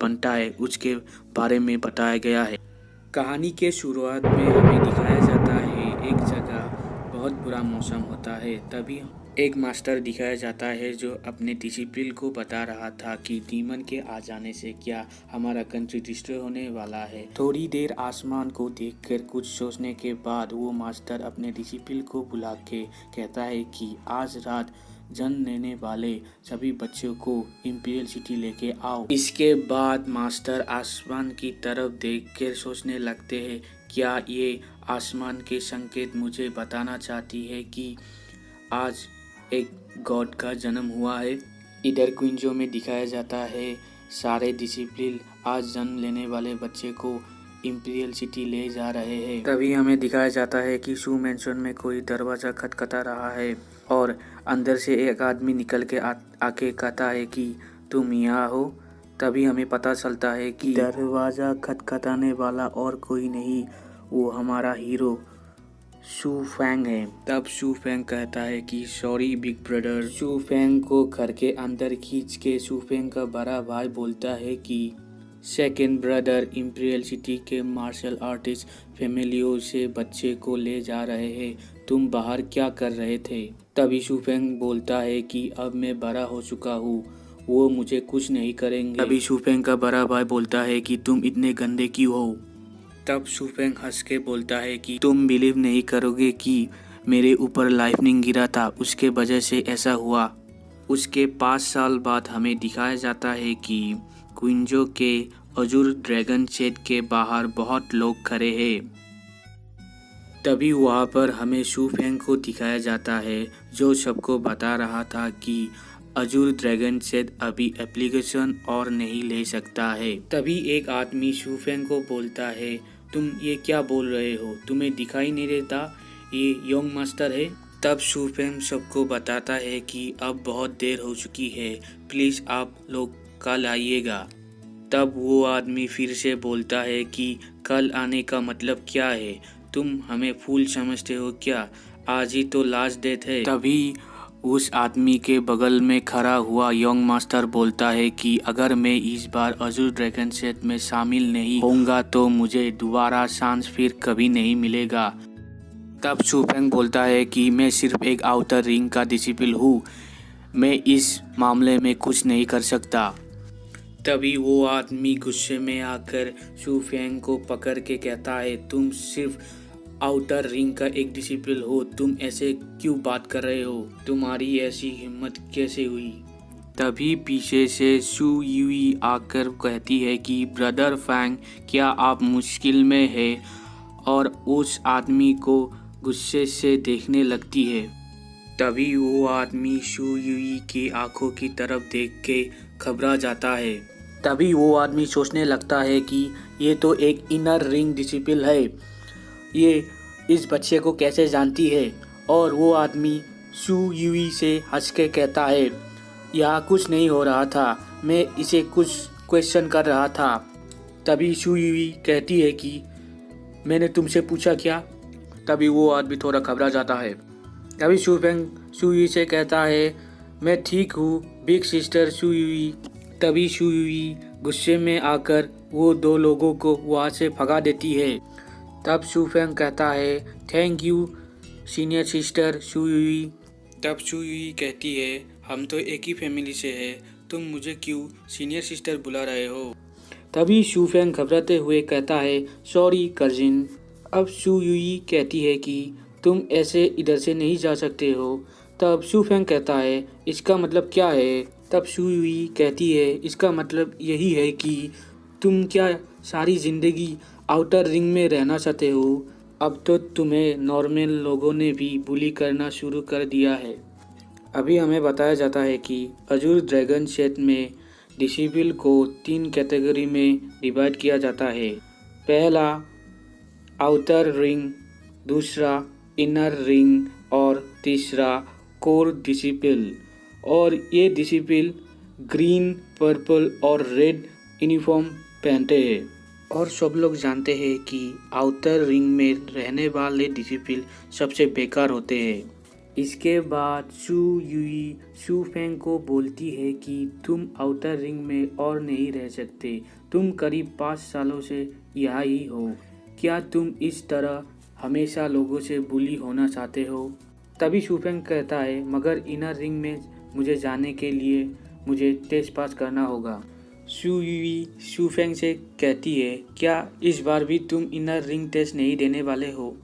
बनता है उसके बारे में बताया गया है। कहानी के शुरुआत में हमें दिखाया जाता है एक जगह बहुत बुरा मौसम होता है। तभी एक मास्टर दिखाया जाता है जो अपने डिसिपल को बता रहा था कि डीमन के आ जाने से क्या हमारा कंट्री डिस्ट्रॉय होने वाला है। थोड़ी देर आसमान को देखकर कुछ सोचने के बाद वो मास्टर अपने डिसिपल को बुला के कहता है कि आज रात जन्म लेने वाले सभी बच्चों को इंपीरियल सिटी लेके आओ। इसके बाद मास्टर आसमान की तरफ देखकर सोचने लगते हैं, क्या ये आसमान के संकेत मुझे बताना चाहती है कि आज एक गॉड का जन्म हुआ है। इधर क्विंजो में दिखाया जाता है सारे डिसिपल आज जन्म लेने वाले बच्चे को इंपीरियल सिटी ले जा रहे हैं। तभी हमें दिखाया जाता है कि शू मैंशन में कोई दरवाज़ा खटखटा रहा है और अंदर से एक आदमी निकल के आके कहता है कि तुम यहाँ हो। तभी हमें पता चलता है कि दरवाज़ा खटखटाने वाला और कोई नहीं, वो हमारा हीरो शू फैंग है। तब शू फैंग कहता है कि सॉरी बिग ब्रदर। शू फैंग को घर के अंदर खींच के शू फैंग का बड़ा भाई बोलता है कि सेकेंड ब्रदर इंपीरियल सिटी के मार्शल आर्टिस्ट फैमिलियों से बच्चे को ले जा रहे हैं, तुम बाहर क्या कर रहे थे। तभी शू फैंग बोलता है कि अब मैं बड़ा हो चुका हूँ, वो मुझे कुछ नहीं करेंगे। तभी शू फैंग का बड़ा भाई बोलता है कि तुम इतने गंदे क्यों हो। तब शू फैंग हंस के बोलता है कि तुम बिलीव नहीं करोगे कि मेरे ऊपर लाइटनिंग गिरा था, उसके वजह से ऐसा हुआ। उसके 5 साल बाद हमें दिखाया जाता है कि क्विंजो के अजूर ड्रैगन शेड के बाहर बहुत लोग खड़े हैं। तभी वहाँ पर हमें शू फैंग को दिखाया जाता है जो सबको बता रहा था कि अजूर ड्रैगन शेड अभी एप्लीकेशन और नहीं ले सकता है। तभी एक आदमी शू फैंग को बोलता है, तुम ये क्या बोल रहे हो, तुम्हें दिखाई नहीं देता ये यंग मास्टर है। तब शू फैंग सबको बताता है कि अब बहुत देर हो चुकी है, प्लीज़ आप लोग कल आइएगा। तब वो आदमी फिर से बोलता है कि कल आने का मतलब क्या है, तुम हमें फूल समझते हो क्या, आज ही तो लास्ट डेट है। तभी उस आदमी के बगल में खड़ा हुआ यंग मास्टर बोलता है कि अगर मैं इस बार अजूर ड्रैगन शेड में शामिल नहीं होऊंगा तो मुझे दोबारा चांस फिर कभी नहीं मिलेगा। तब शू फैंग बोलता है कि मैं सिर्फ एक आउटर रिंग का डिसिपल हूँ, मैं इस मामले में कुछ नहीं कर सकता। तभी वो आदमी गुस्से में आकर शू फैंग को पकड़ के कहता है, तुम सिर्फ आउटर रिंग का एक डिसिपल हो, तुम ऐसे क्यों बात कर रहे हो, तुम्हारी ऐसी हिम्मत कैसे हुई। तभी पीछे से शू यूई आकर कहती है कि ब्रदर फैंग क्या आप मुश्किल में है, और उस आदमी को गुस्से से देखने लगती है। तभी वो आदमी शू यूई की आंखों की तरफ देख के घबरा जाता है। तभी वो आदमी सोचने लगता है कि ये तो एक इनर रिंग डिसिपल है, ये इस बच्चे को कैसे जानती है। और वो आदमी शू यूई से हंस के कहता है, यहाँ कुछ नहीं हो रहा था, मैं इसे कुछ क्वेश्चन कर रहा था। तभी शू यूई कहती है कि मैंने तुमसे पूछा क्या। तभी वो आदमी थोड़ा घबरा जाता है। तभी शू फैंग शू यूई से कहता है, मैं ठीक हूँ बिग सिस्टर शू यूई। तभी शू यूई गुस्से में आकर वो 2 लोगों को वहाँ से भगा देती है। तब शू फैंग कहता है, thank you senior sister Shu Yue. तब शू यूई कहती है, हम तो एक ही फैमिली से हैं, तुम मुझे क्यों सीनियर सिस्टर बुला रहे हो। तभी शू फैंग घबराते हुए कहता है, सॉरी कजिन। अब शू यूई कहती है कि तुम ऐसे इधर से नहीं जा सकते हो। तब शू फैंग कहता है, इसका मतलब क्या है। तब शू यूई कहती है, इसका मतलब यही है कि तुम क्या सारी ज़िंदगी आउटर रिंग में रहना चाहते हो, अब तो तुम्हें नॉर्मल लोगों ने भी बुली करना शुरू कर दिया है। अभी हमें बताया जाता है कि अजूर ड्रैगन शेड में डिसिपल को 3 कैटेगरी में डिवाइड किया जाता है। पहला आउटर रिंग, दूसरा इनर रिंग और तीसरा कोर डिसिपल। और ये डिसिपल ग्रीन, पर्पल और रेड यूनिफॉर्म पहनते हैं। और सब लोग जानते हैं कि आउटर रिंग में रहने वाले डिसिपल सबसे बेकार होते हैं। इसके बाद शू युई शू फेंग को बोलती है कि तुम आउटर रिंग में और नहीं रह सकते, तुम करीब 5 सालों से यहाँ ही हो, क्या तुम इस तरह हमेशा लोगों से बुली होना चाहते हो? तभी शू फेंग कहता है मगर इनर रिंग में मुझे जाने के लिए मुझे टेस्ट पास करना होगा। शू युई शू फेंग से कहती है क्या इस बार भी तुम इनर रिंग टेस्ट नहीं देने वाले हो?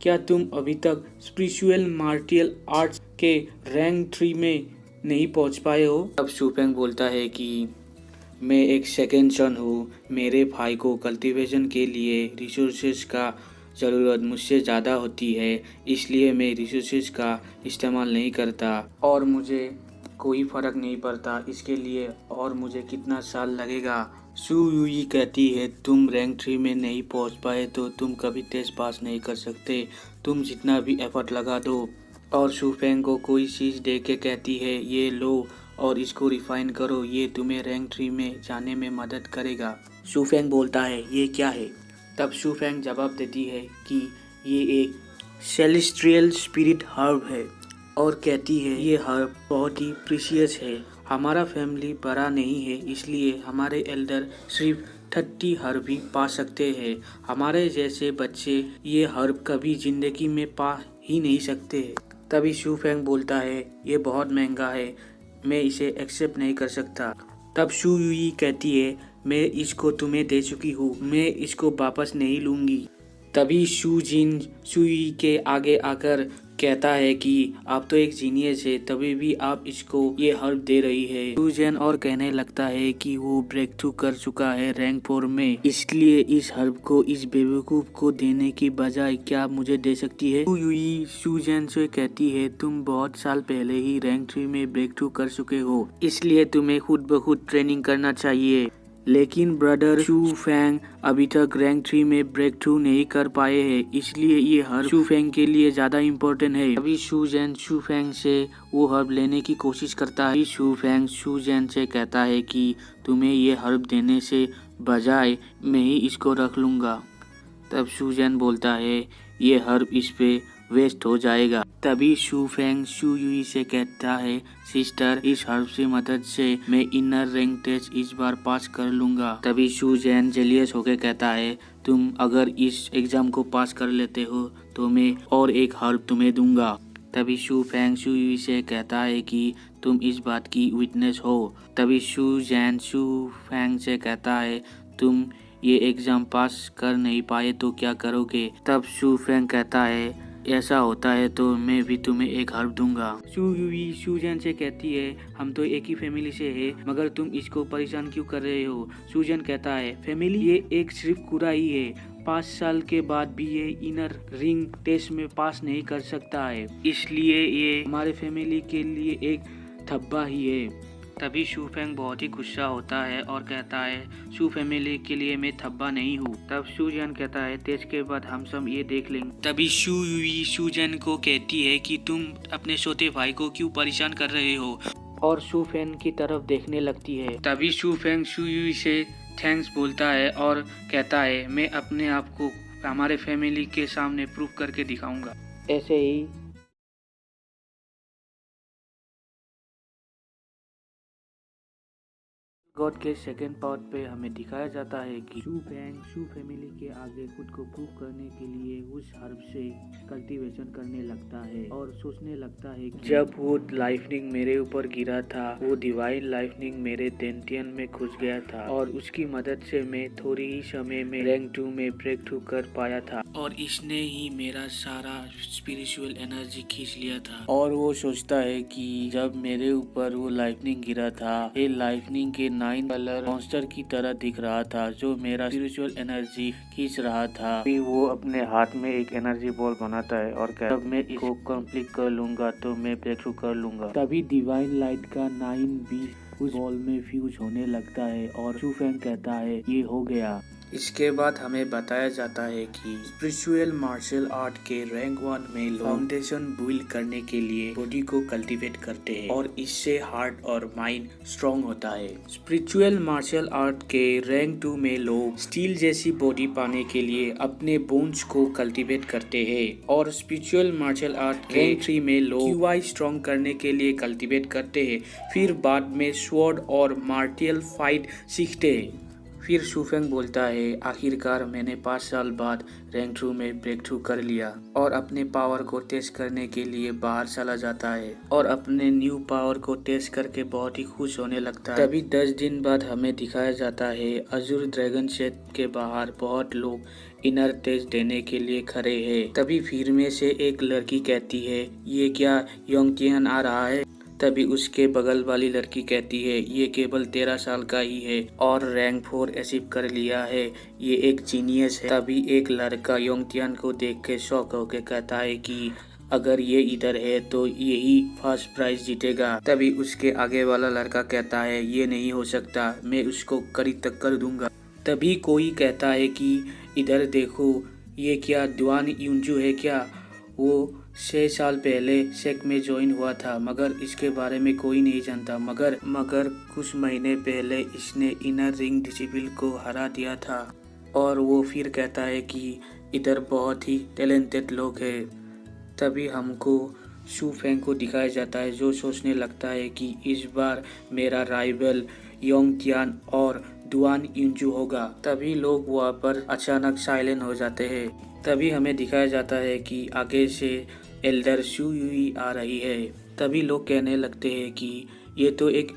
क्या तुम अभी तक स्पिरिचुअल मार्टियल आर्ट्स के रैंक 3 में नहीं पहुंच पाए हो? तब शू फेंग बोलता है कि मैं एक सेकेंड सन हूँ, मेरे भाई को कल्टीवेशन के लिए रिसोर्सेज का ज़रूरत मुझसे ज़्यादा होती है, इसलिए मैं रिसोर्सेज का इस्तेमाल नहीं करता और मुझे कोई फ़र्क नहीं पड़ता इसके लिए और मुझे कितना साल लगेगा। शू युई कहती है तुम रैंक 3 में नहीं पहुंच पाए तो तुम कभी टेस्ट पास नहीं कर सकते, तुम जितना भी एफर्ट लगा दो। और शू फेंग को कोई चीज़ दे के कहती है ये लो और इसको रिफाइन करो, ये तुम्हें रैंक 3 में जाने में मदद करेगा। शू फेंग बोलता है ये क्या है? तब शू फेंग जवाब देती है कि ये एक सेलेस्ट्रियल स्पिरिट हर्ब है और कहती है ये हर्ब बहुत ही प्रीशियस है, हमारा फैमिली बड़ा नहीं है इसलिए हमारे एल्डर सिर्फ 30 हर्ब ही पा सकते हैं, हमारे जैसे बच्चे ये हर्ब कभी जिंदगी में पा ही नहीं सकते। तभी शू फेंग बोलता है ये बहुत महंगा है, मैं इसे एक्सेप्ट नहीं कर सकता। तब शू युई कहती है मैं इसको तुम्हें दे चुकी हूँ, मैं इसको वापस नहीं लूँगी। तभी शू जिन शू युई के आगे आकर कहता है कि आप तो एक जीनियस है, तभी भी आप इसको ये हर्ब दे रही है। शू जेन और कहने लगता है कि वो ब्रेक थ्रू कर चुका है रैंक 4 में, इसलिए इस हर्ब को इस बेवकूफ को देने की बजाय क्या मुझे दे सकती है? शू युई शू जेन से कहती है तुम बहुत साल पहले ही रैंक 3 में ब्रेक थ्रू कर चुके हो, इसलिए तुम्हें खुद ब खुद ट्रेनिंग करना चाहिए। लेकिन ब्रदर शू फेंग अभी तक रैंक 3 में ब्रेक थ्रू नहीं कर पाए हैं, इसलिए ये हर्ब शू फेंग के लिए ज़्यादा इम्पोर्टेंट है। अभी शू जेन शू फेंग से वो हर्ब लेने की कोशिश करता है। शू फेंग शू जेन से कहता है कि तुम्हें ये हर्ब देने से बजाय मैं ही इसको रख लूँगा। तब शू जेन बोलता है ये हर्ब इस पे वेस्ट हो जाएगा। तभी शू फेंग शू युई से कहता है सिस्टर इस हर्ब से मदद से मैं इनर रैंक टेस्ट इस बार पास कर लूँगा। तभी शू जेन जेलियस होकर कहता है तुम अगर इस एग्ज़ाम को पास कर लेते हो तो मैं और एक हर्ब तुम्हें दूंगा। तभी शू फेंग शू युई से कहता है कि तुम इस बात की विटनेस हो। तभी शू जेन शू फेंग से कहता है तुम ये एग्ज़ाम पास कर नहीं पाए तो क्या करोगे? तब शू फेंग कहता है ऐसा होता है तो मैं भी तुम्हें एक हर्ब दूंगा। शू युई शू जेन से कहती है हम तो एक ही फैमिली से है, मगर तुम इसको परेशान क्यों कर रहे हो? शू जेन कहता है फैमिली ये एक सिर्फ कूड़ा ही है, 5 साल के बाद भी ये इनर रिंग टेस्ट में पास नहीं कर सकता है, इसलिए ये हमारे फैमिली के लिए एक धब्बा ही है। तभी शू फेंग बहुत ही गुस्सा होता है और कहता है शू फैमिली के लिए मैं धब्बा नहीं हूँ। तब शू जेन कहता है टेस्ट के बाद हम सब ये देख लेंगे। तभी शू युई शू जेन को कहती है कि तुम अपने छोटे भाई को क्यों परेशान कर रहे हो, और शू फेंग की तरफ देखने लगती है। तभी शू फेंग शू युई से थैंक्स बोलता है और कहता है मैं अपने आप को हमारे फैमिली के सामने प्रूव करके दिखाऊंगा। ऐसे ही गॉड के सेकेंड पार्ट पे हमें दिखाया जाता है कि शू फेंग शू फैमिली के आगे खुद को प्रूव करने के लिए उस हर्ब से कल्टीवेशन करने लगता है और सोचने लगता है कि जब वो लाइफनिंग मेरे ऊपर गिरा था वो डिवाइन लाइफनिंग मेरे डेंटियन में घुस गया था और उसकी मदद से मैं थोड़ी ही समय में रैंक 2 में ब्रेक थ्रू कर पाया था और इसने ही मेरा सारा स्पिरिचुअल एनर्जी खींच लिया था। और वो सोचता है कि जब मेरे ऊपर वो लाइफनिंग गिरा था ये लाइफनिंग के 9 कलर मॉन्स्टर की तरह दिख रहा था जो मेरा स्पिरिचुअल एनर्जी खींच रहा था। फिर वो अपने हाथ में एक एनर्जी बॉल बनाता है और जब मैं इसको कंप्लीट कर लूंगा तो मैं ब्रेक थ्रू कर लूंगा। तभी डिवाइन लाइट का 9 बीज उस बॉल में फ्यूज होने लगता है और शू फेंग कहता है ये हो गया। इसके बाद हमें बताया जाता है कि स्पिरिचुअल मार्शल आर्ट के रैंक 1 में लोग फाउंडेशन बिल्ड करने के लिए बॉडी को कल्टीवेट करते हैं और इससे हार्ट और माइंड स्ट्रॉन्ग होता है। स्पिरिचुअल मार्शल आर्ट के रैंक 2 में लोग स्टील जैसी बॉडी पाने के लिए अपने बोन्स को कल्टीवेट करते हैं और स्पिरिचुअल मार्शल आर्ट के रैंक 3 में लोग क्यूआई स्ट्रॉन्ग करने के लिए कल्टीवेट करते हैं, फिर बाद में स्वॉर्ड और मार्टियल फाइट सीखते हैं। फिर शूफेंग बोलता है, आखिरकार मैंने 5 साल बाद रैंक 2 में ब्रेक थ्रू कर लिया और अपने पावर को टेस्ट करने के लिए बाहर चला जाता है और अपने न्यू पावर को टेस्ट करके बहुत ही खुश होने लगता है। तभी 10 दिन बाद हमें दिखाया जाता है अजूर ड्रैगन शेड के बाहर बहुत लोग इनर टेस्ट देने के लिए खड़े हैं। तभी भीड़ में से एक लड़की कहती है, ये क्या योंगटियन आ रहा है? तभी उसके बगल वाली लड़की कहती है, ये केवल 13 साल का ही है और रैंक 4 अचीव कर लिया है, ये एक जीनियस है। तभी एक लड़का योंगटियन को देख के शॉक होकर कहता है कि अगर ये इधर है तो यही फर्स्ट प्राइज जीतेगा। तभी उसके आगे वाला लड़का कहता है, ये नहीं हो सकता, मैं उसको कड़ी टक्कर दूंगा। तभी कोई कहता है कि इधर देखो, ये क्या दुआन यूंजू है क्या? वो 6 साल पहले सेक में ज्वाइन हुआ था, मगर इसके बारे में कोई नहीं जानता। मगर कुछ महीने पहले इसने इनर रिंग डिसिप्लिन को हरा दिया था। और वो फिर कहता है कि इधर बहुत ही टैलेंटेड लोग हैं। तभी हमको शूफेंग को दिखाया जाता है, जो सोचने लगता है कि इस बार मेरा राइवल योंगटियन और दुआन यूंजू होगा। तभी लोग वहाँ पर अचानक साइलेंट हो जाते हैं। तभी हमें दिखाया जाता है कि आगे से एल्डर शू युई आ रही है। तभी लोग कहने लगते हैं कि ये तो एक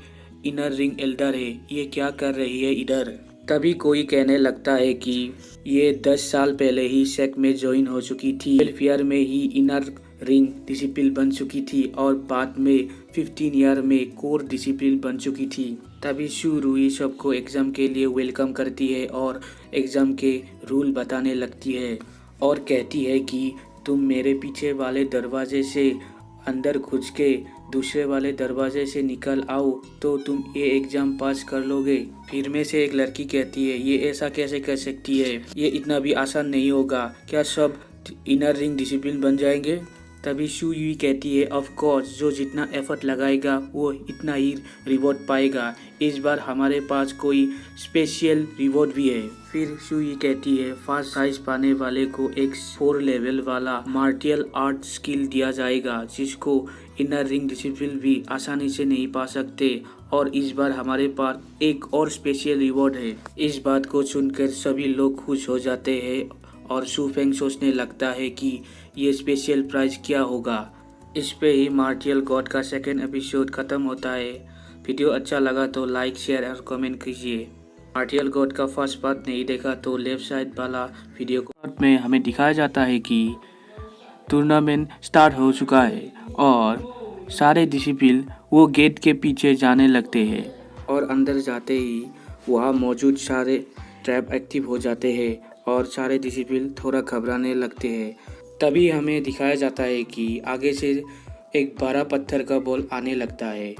इनर रिंग एल्डर है, ये क्या कर रही है इधर? तभी कोई कहने लगता है कि ये 10 साल पहले ही सेक में ज्वाइन हो चुकी थी, वेलफेयर में ही इनर रिंग डिसिप्लिन बन चुकी थी और बाद में 15 ईयर में कोर डिसिप्लिन बन चुकी थी। तभी शू रुई सबको एग्जाम के लिए वेलकम करती है और एग्जाम के रूल बताने लगती है और कहती है कि तुम मेरे पीछे वाले दरवाजे से अंदर घुस के दूसरे वाले दरवाजे से निकल आओ तो तुम ये एग्जाम पास कर लोगे। फिर में से एक लड़की कहती है, ये ऐसा कैसे कर सकती है, ये इतना भी आसान नहीं होगा, क्या सब इनर रिंग डिसिप्लिन बन जाएंगे? तभी शू युई कहती है, ऑफ कोर्स, जो जितना एफर्ट लगाएगा वो इतना ही रिवॉर्ड पाएगा, इस बार हमारे पास कोई स्पेशल रिवॉर्ड भी है। फिर शू युई कहती है, फर्स्ट प्राइज पाने वाले को एक 4 लेवल वाला मार्टियल आर्ट स्किल दिया जाएगा, जिसको इनर रिंग डिसिप्लिन भी आसानी से नहीं पा सकते और इस बार हमारे पास एक और स्पेशल रिवॉर्ड है। इस बात को सुनकर सभी लोग खुश हो जाते हैं और शूफेंग सोचने लगता है कि ये स्पेशल प्राइज क्या होगा। इस पे ही मार्टियल गॉड का सेकेंड एपिसोड खत्म होता है। वीडियो अच्छा लगा तो लाइक, शेयर और कमेंट कीजिए। मार्टियल गॉड का फर्स्ट पार्ट नहीं देखा तो लेफ्ट साइड वाला वीडियो में हमें दिखाया जाता है कि टूर्नामेंट स्टार्ट हो चुका है और सारे डिसिप्लिन वो गेट के पीछे जाने लगते हैं और अंदर जाते ही वहाँ मौजूद सारे ट्रैप एक्टिव हो जाते हैं और सारे डिसिप्लिन थोड़ा घबराने लगते हैं। तभी हमें दिखाया जाता है कि आगे से एक बड़ा पत्थर का बॉल आने लगता है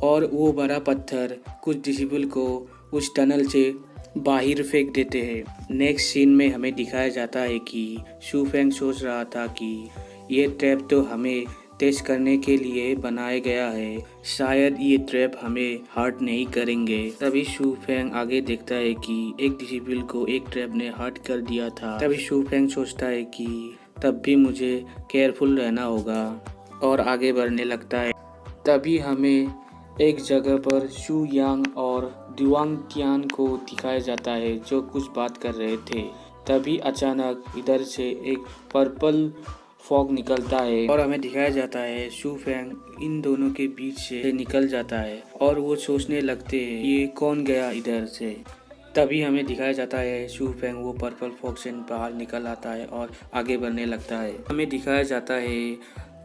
और वो बड़ा पत्थर कुछ डिसिप्लिन को उस टनल से बाहर फेंक देते हैं। नेक्स्ट सीन में हमें दिखाया जाता है कि शूफेंग सोच रहा था कि ये ट्रैप तो हमें टेस्ट करने के लिए बनाया गया है, शायद ये ट्रैप हमें हर्ट नहीं करेंगे। तभी शूफेंग आगे देखता है कि एक डिसिप्लिन को एक ट्रैप ने हर्ट कर दिया था। तभी शूफेंग सोचता है कि तब भी मुझे केयरफुल रहना होगा और आगे बढ़ने लगता है। तभी हमें एक जगह पर शू यांग और दुआंग तियान को दिखाया जाता है जो कुछ बात कर रहे थे। तभी अचानक इधर से एक पर्पल फॉग निकलता है और हमें दिखाया जाता है शूफेंग इन दोनों के बीच से निकल जाता है और वो सोचने लगते हैं ये कौन गया इधर से। तभी हमें दिखाया जाता है शूफेंग वो पर्पल फॉग से बाहर निकल आता है और आगे बढ़ने लगता है। हमें दिखाया जाता है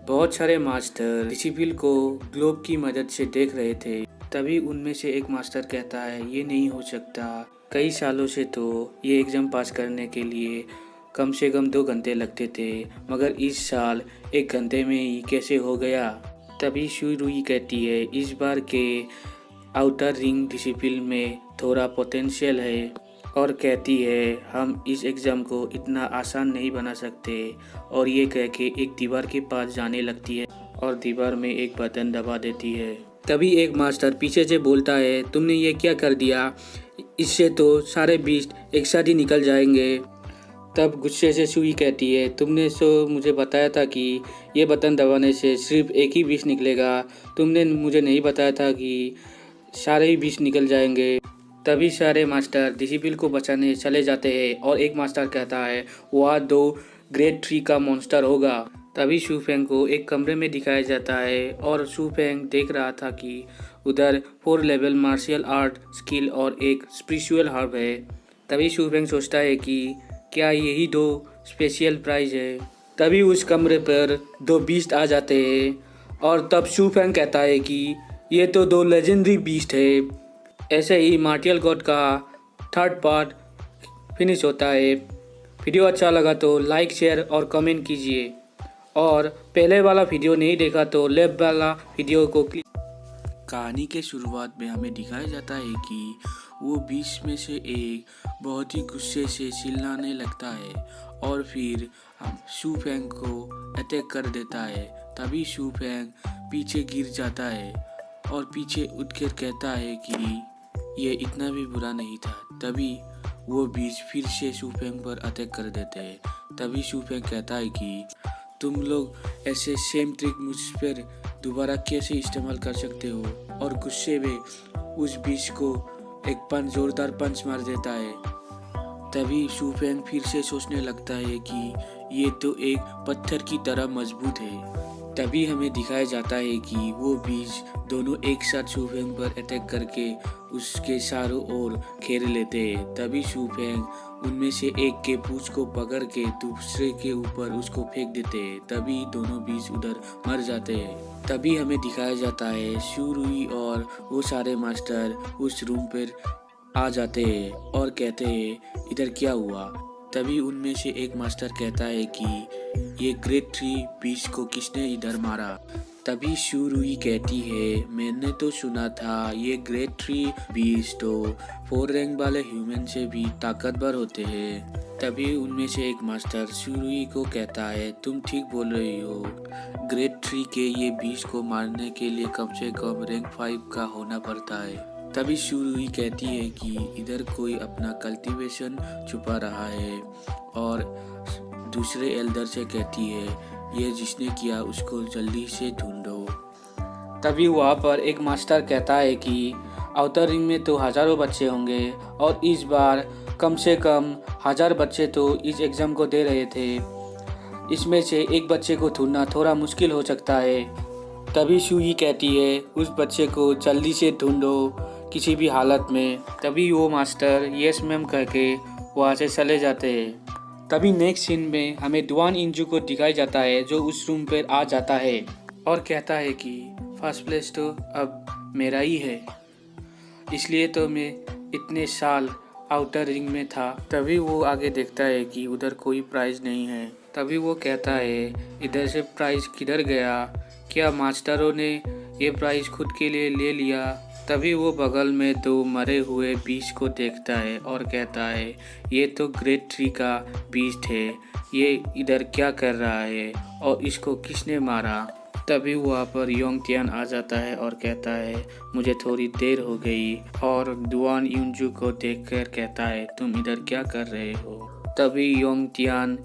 बहुत सारे मास्टर डिसिप्लिन को ग्लोब की मदद से देख रहे थे। तभी उनमें से एक मास्टर कहता है, ये नहीं हो सकता, कई सालों से तो ये एग्जाम पास करने के लिए कम से कम 2 घंटे लगते थे, मगर इस साल 1 घंटे में ही कैसे हो गया? तभी शू रुई कहती है, इस बार के आउटर रिंग डिसिप्लिन में थोड़ा पोटेंशियल है और कहती है हम इस एग्ज़ाम को इतना आसान नहीं बना सकते, और ये कह के एक दीवार के पास जाने लगती है और दीवार में एक बटन दबा देती है। तभी एक मास्टर पीछे से बोलता है तुमने ये क्या कर दिया, इससे तो सारे बीस्ट एक साथ ही निकल जाएंगे। तब गुस्से से सुई कहती है तुमने तो मुझे बताया था कि ये बटन दबाने से सिर्फ एक ही बीस्ट निकलेगा, तुमने मुझे नहीं बताया था कि सारे ही बीस्ट निकल जाएंगे। तभी सारे मास्टर डिसिप्लिन को बचाने चले जाते हैं और एक मास्टर कहता है वह 2 ग्रेड 3 का मॉन्स्टर होगा। तभी शूफेंग को एक कमरे में दिखाया जाता है और शूफेंग देख रहा था कि उधर 4 लेवल मार्शल आर्ट स्किल और एक स्पिरिचुअल हर्ब है। तभी शूफेंग सोचता है कि क्या यही 2 स्पेशल प्राइज है। तभी उस कमरे पर 2 बीस्ट आ जाते हैं और तब शूफेंग कहता है कि ये तो 2 लेजेंडरी बीस्ट है। ऐसे ही मार्टियल गॉड का 3rd पार्ट फिनिश होता है। वीडियो अच्छा लगा तो लाइक शेयर और कमेंट कीजिए, और पहले वाला वीडियो नहीं देखा तो लेफ्ट वाला वीडियो को क्लिक। कहानी के शुरुआत में हमें दिखाया जाता है कि वो बीच में से एक बहुत ही गुस्से से चिल्लाने लगता है और फिर शूफेंग को अटैक कर देता है। तभी शूफेंग पीछे गिर जाता है और पीछे उठकर कहता है कि ये इतना भी बुरा नहीं था। तभी वो बीच फिर से शूफेंग पर अटैक कर देते हैं। तभी शूफेंग कहता है कि तुम लोग ऐसे सेम ट्रिक मुझ पर दोबारा कैसे इस्तेमाल कर सकते हो, और गुस्से में उस बीच को एक जोरदार पंच मार देता है। तभी शूफेंग फिर से सोचने लगता है कि ये तो एक पत्थर की तरह मजबूत है। तभी हमें दिखाया जाता है कि वो बीज दोनों एक साथ शूफेंग पर अटैक करके उसके चारों ओर घेर लेते हैं। तभी शूफेंग उनमें से एक के पूंछ को पकड़ के दूसरे के ऊपर उसको फेंक देते हैं। तभी दोनों बीज उधर मर जाते हैं। तभी हमें दिखाया जाता है शुरुई और वो सारे मास्टर उस रूम पर आ जाते हैं और कहते हैं इधर क्या हुआ। तभी उनमें से एक मास्टर कहता है कि ये ग्रेड 3 बीस्ट को किसने इधर मारा। तभी शुरुई कहती है मैंने तो सुना था ये ग्रेड 3 बीस्ट तो 4 रैंक वाले ह्यूमन से भी ताकतवर होते हैं। तभी उनमें से एक मास्टर शुरुई को कहता है तुम ठीक बोल रही हो, ग्रेड 3 के ये बीस्ट को मारने के लिए कम से कम रैंक 5 का होना पड़ता है। तभी शुरुई कहती है कि इधर कोई अपना कल्टीवेशन छुपा रहा है, और दूसरे एल्डर से कहती है ये जिसने किया उसको जल्दी से ढूंढो। तभी वहाँ पर एक मास्टर कहता है कि आउटर रिंग में तो हज़ारों बच्चे होंगे और इस बार कम से कम 1000 बच्चे तो इस एग्ज़ाम को दे रहे थे, इसमें से एक बच्चे को ढूंढना थोड़ा मुश्किल हो सकता है। तभी शुई कहती है उस बच्चे को जल्दी से ढूंढो किसी भी हालत में। तभी वो मास्टर यस मैम कह के वहाँ से चले जाते हैं। तभी नेक्स्ट सीन में हमें दुआन इंजू को दिखाया जाता है जो उस रूम पर आ जाता है और कहता है कि फर्स्ट प्लेस तो अब मेरा ही है, इसलिए तो मैं इतने साल आउटर रिंग में था। तभी वो आगे देखता है कि उधर कोई प्राइज़ नहीं है। तभी वो कहता है इधर से प्राइज़ किधर गया, क्या मास्टरों ने ये प्राइज़ खुद के लिए ले लिया। तभी वो बगल में 2 मरे हुए बीस्ट को देखता है और कहता है ये तो ग्रेड 3 का बीस्ट है, ये इधर क्या कर रहा है और इसको किसने मारा। तभी वहाँ पर योंग तियान आ जाता है और कहता है मुझे थोड़ी देर हो गई, और दुआन युनजू को देखकर कहता है तुम इधर क्या कर रहे हो। तभी योंग तियान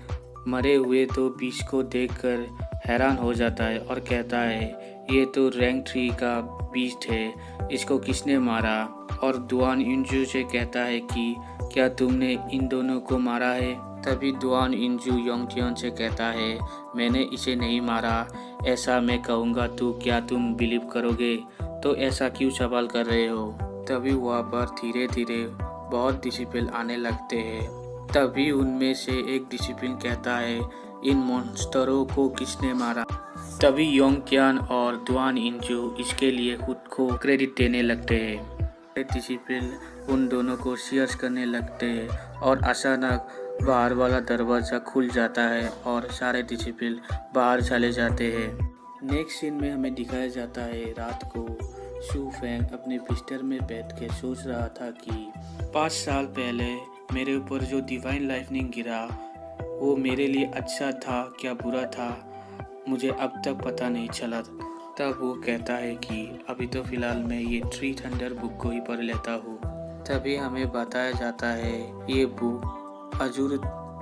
मरे हुए 2 बीस्ट को देखकर हैरान हो जाता है और कहता है ये तो रैंक 3 का बीस्ट है, इसको किसने मारा। और दुआन इंजू से कहता है कि क्या तुमने इन दोनों को मारा है। तभी दुआन इंजू योंगटियन से कहता है मैंने इसे नहीं मारा, ऐसा मैं कहूँगा तो क्या तुम बिलीव करोगे, तो ऐसा क्यों सवाल कर रहे हो। तभी वहाँ पर धीरे धीरे बहुत डिसिप्लिन आने लगते हैं। तभी उनमें से एक डिसिप्लिन कहता है इन मॉन्स्टरों को किसने मारा। तभी योंग तियान और दुआन इंजू इसके लिए खुद को क्रेडिट देने लगते हैं। डिसिप्लिन उन दोनों को शेयर्स करने लगते हैं और अचानक बाहर वाला दरवाज़ा खुल जाता है और सारे डिसिप्लिन बाहर चले जाते हैं। नेक्स्ट सीन में हमें दिखाया जाता है रात को शू फेंग अपने बिस्तर में बैठ के सोच रहा था कि 5 साल पहले मेरे ऊपर जो डिवाइन लाइटनिंग गिरा वो मेरे लिए अच्छा था क्या बुरा था, मुझे अब तक पता नहीं चला। तब वो कहता है कि अभी तो फ़िलहाल मैं ये थ्री थंडर बुक को ही पढ़ लेता हूँ। तभी हमें बताया जाता है ये बुक अजूर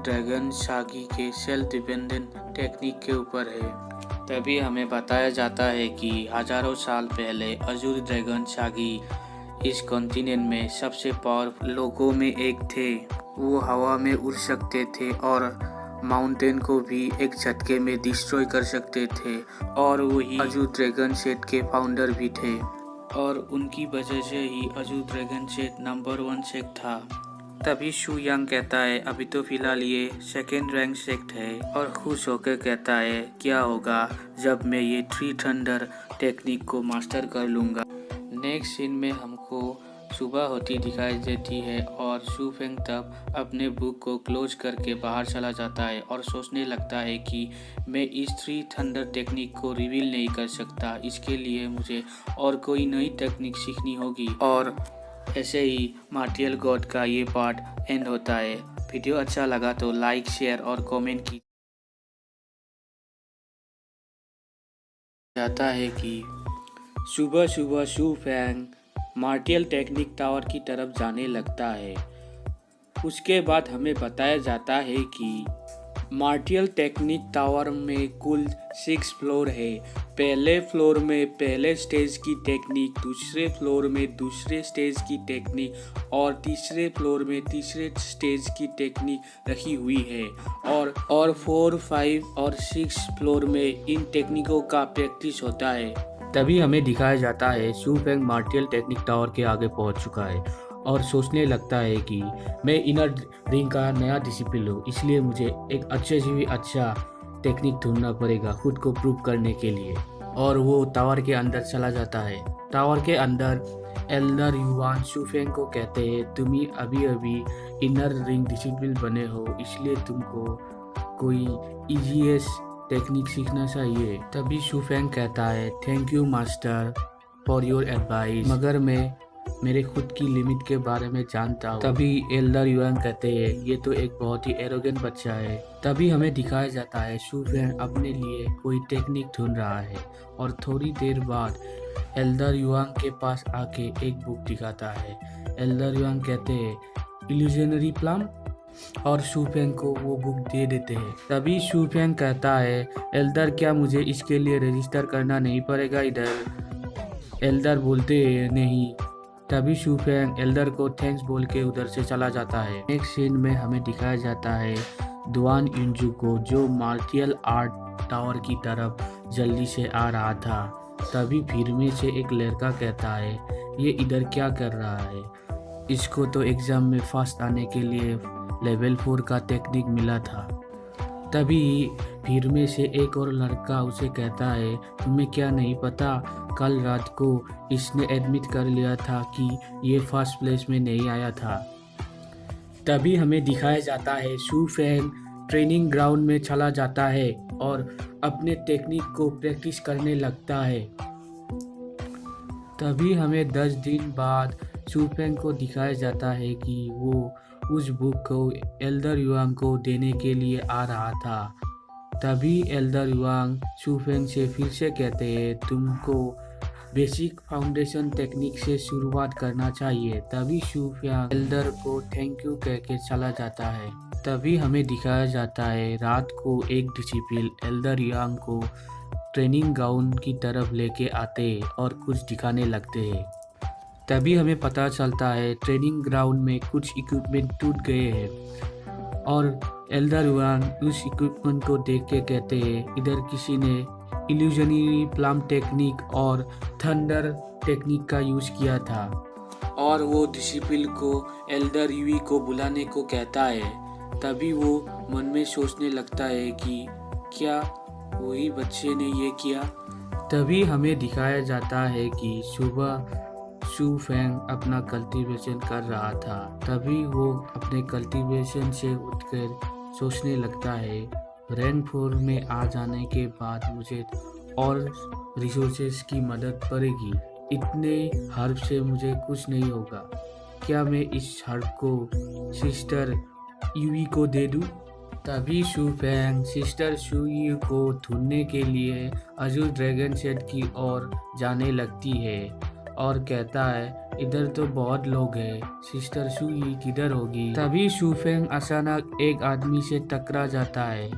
ड्रैगन शागी के सेल्फ डिपेंडेंट टेक्निक के ऊपर है। तभी हमें बताया जाता है कि हजारों साल पहले अजूर ड्रैगन शागी इस कॉन्टिनेंट में सबसे पावरफुल लोगों में एक थे। वो हवा में उड़ सकते थे और माउंटेन को भी एक झटके में डिस्ट्रॉय कर सकते थे, और वही अजूर ड्रैगन सेट के फाउंडर भी थे, और उनकी वजह से ही azure dragon sect number 1 sect था। तभी शू यांग कहता है अभी तो फिलहाल ये सेकेंड रैंक सेक्ट है, और खुश होकर कहता है क्या होगा जब मैं ये थ्री थंडर टेक्निक को मास्टर कर लूँगा। नेक्स्ट सीन में हमको सुबह होती दिखाई देती है और शू फेंग तब अपने बुक को क्लोज करके बाहर चला जाता है और सोचने लगता है कि मैं इस थ्री थंडर टेक्निक को रिवील नहीं कर सकता, इसके लिए मुझे और कोई नई टेक्निक सीखनी होगी। और ऐसे ही मार्टियल गॉड का ये पार्ट एंड होता है। वीडियो अच्छा लगा तो लाइक शेयर और कमेंट की जाता है कि सुबह सुबह शू फेंग मार्टियल टेक्निक टावर की तरफ जाने लगता है। उसके बाद हमें बताया जाता है कि मार्टियल टेक्निक टावर में कुल 6 फ्लोर है। पहले फ्लोर में पहले स्टेज की टेक्निक, दूसरे फ्लोर में दूसरे स्टेज की टेक्निक और तीसरे फ्लोर में तीसरे स्टेज की टेक्निक रखी हुई है, और 4, 5 और 6 फ्लोर में इन टेक्निकों का प्रैक्टिस होता है। तभी हमें दिखाया जाता है शू फेंग मार्टियल टेक्निक टावर के आगे पहुंच चुका है और सोचने लगता है कि मैं इनर रिंग का नया डिसिप्लिन हूँ, इसलिए मुझे एक अच्छे से भी अच्छा टेक्निक ढूंढना पड़ेगा खुद को प्रूव करने के लिए। और वो टावर के अंदर चला जाता है। टावर के अंदर एल्डर युआन शू फेंग को कहते हैं तुम ही अभी अभी इनर रिंग डिसिप्लिन बने हो, इसलिए तुमको कोई इजीएस्ट टेक्निक सीखना चाहिए। तभी शू फेंग कहता है thank you master for your advice, मगर मैं मेरे खुद की लिमिट के बारे में जानता हूँ। तभी एल्डर युआन कहते हैं ये तो एक बहुत ही एरोगेंट बच्चा है। तभी हमें दिखाया जाता है शू फेंग अपने लिए कोई टेक्निक ढूंढ रहा है, और थोड़ी देर बाद एल्डर युआन के पास आके एक बुक दिखाता है। एल्डर युआन कहते हैं इल्यूजनरी प्लम, और शू फेंग को वो बुक दे देते हैं। तभी शू फेंग कहता है एल्डर क्या मुझे इसके लिए रजिस्टर करना नहीं पड़ेगा इधर? एल्डर बोलते हैं नहीं। तभी शू फेंग एल्डर को थैंक्स बोल के उधर से चला जाता है। नेक्स्ट सीन में हमें दिखाया जाता है दुआन युंजू को, जो मार्टियल आर्ट टावर की तरफ जल्दी से आ रहा था। तभी भीड़ में से एक लड़का कहता है ये इधर क्या कर रहा है, इसको तो एग्ज़ाम में फर्स्ट आने के लिए लेवल 4 का टेक्निक मिला था। तभी भीड़ में से एक और लड़का उसे कहता है तुम्हें क्या नहीं पता, कल रात को इसने एडमिट कर लिया था कि ये फर्स्ट प्लेस में नहीं आया था। तभी हमें दिखाया जाता है शू फेंग ट्रेनिंग ग्राउंड में चला जाता है और अपने टेक्निक को प्रैक्टिस करने लगता है। तभी हमें 10 दिन बाद शू फेंग को दिखाया जाता है कि वो उस बुक को एल्डर युआन को देने के लिए आ रहा था। तभी एल्डर युआन शू फेंग से फिर से कहते हैं तुमको बेसिक फाउंडेशन टेक्निक से शुरुआत करना चाहिए। तभी शू फेंग एल्डर को थैंक यू कह के चला जाता है। तभी हमें दिखाया जाता है रात को एक डिसिपल एल्डर युआन को ट्रेनिंग ग्राउंड की तरफ लेके आते हैं और कुछ दिखाने लगते हैं। तभी हमें पता चलता है ट्रेनिंग ग्राउंड में कुछ इक्विपमेंट टूट गए हैं, और एल्डर युआन उस इक्विपमेंट को देख के कहते हैं इधर किसी ने इल्यूजनरी प्लम टेक्निक और थंडर टेक्निक का यूज़ किया था। और वो डिसिपल को एल्डर युई को बुलाने को कहता है। तभी वो मन में सोचने लगता है कि क्या वही बच्चे ने ये किया। तभी हमें दिखाया जाता है कि सुबह शू फेंग अपना कल्टीवेशन कर रहा था। तभी वो अपने कल्टीवेशन से उठकर सोचने लगता है रैंक 4 में आ जाने के बाद मुझे और रिसोर्सेज की मदद पड़ेगी, इतने हर्ब से मुझे कुछ नहीं होगा। क्या मैं इस हर्ब को सिस्टर यूई को दे दूँ? तभी शू फैंग सिस्टर शू यू को ढूंढने के लिए अजूर ड्रैगन शेड की ओर जाने लगती है और कहता है, इधर तो बहुत लोग हैं, सिस्टर शू यू किधर होगी? तभी शू फैंग अचानक एक आदमी से टकरा जाता है।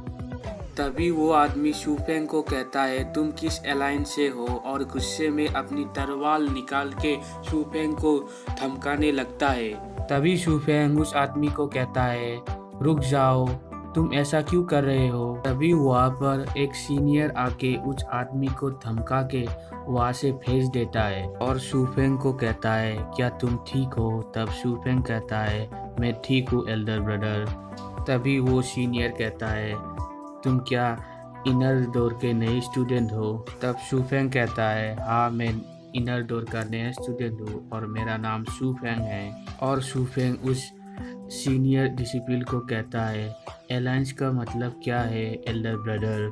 तभी वो आदमी शू फैंग को कहता है, तुम किस अलायंस से हो? और गुस्से में अपनी तलवार निकाल के शू फैंग को धमकाने लगता है। तभी शू फैंग उस आदमी को कहता है, रुक जाओ, तुम ऐसा क्यों कर रहे हो? तभी वहाँ पर एक सीनियर आके उस आदमी को धमका के वहाँ से भेज देता है और शू फैंग को कहता है, क्या तुम ठीक हो? तब शू फैंग कहता है, मैं ठीक हूँ एल्डर ब्रदर। तभी वो सीनियर कहता है, तुम क्या इनर डोर के नए स्टूडेंट हो? तब शू फैंग कहता है, हाँ मैं इनर डोर का नया स्टूडेंट हूँ और मेरा नाम शू फैंग है। और शू फैंग उस सीनियर डिसिपल को कहता है, अलायंस का मतलब क्या है एल्डर ब्रदर?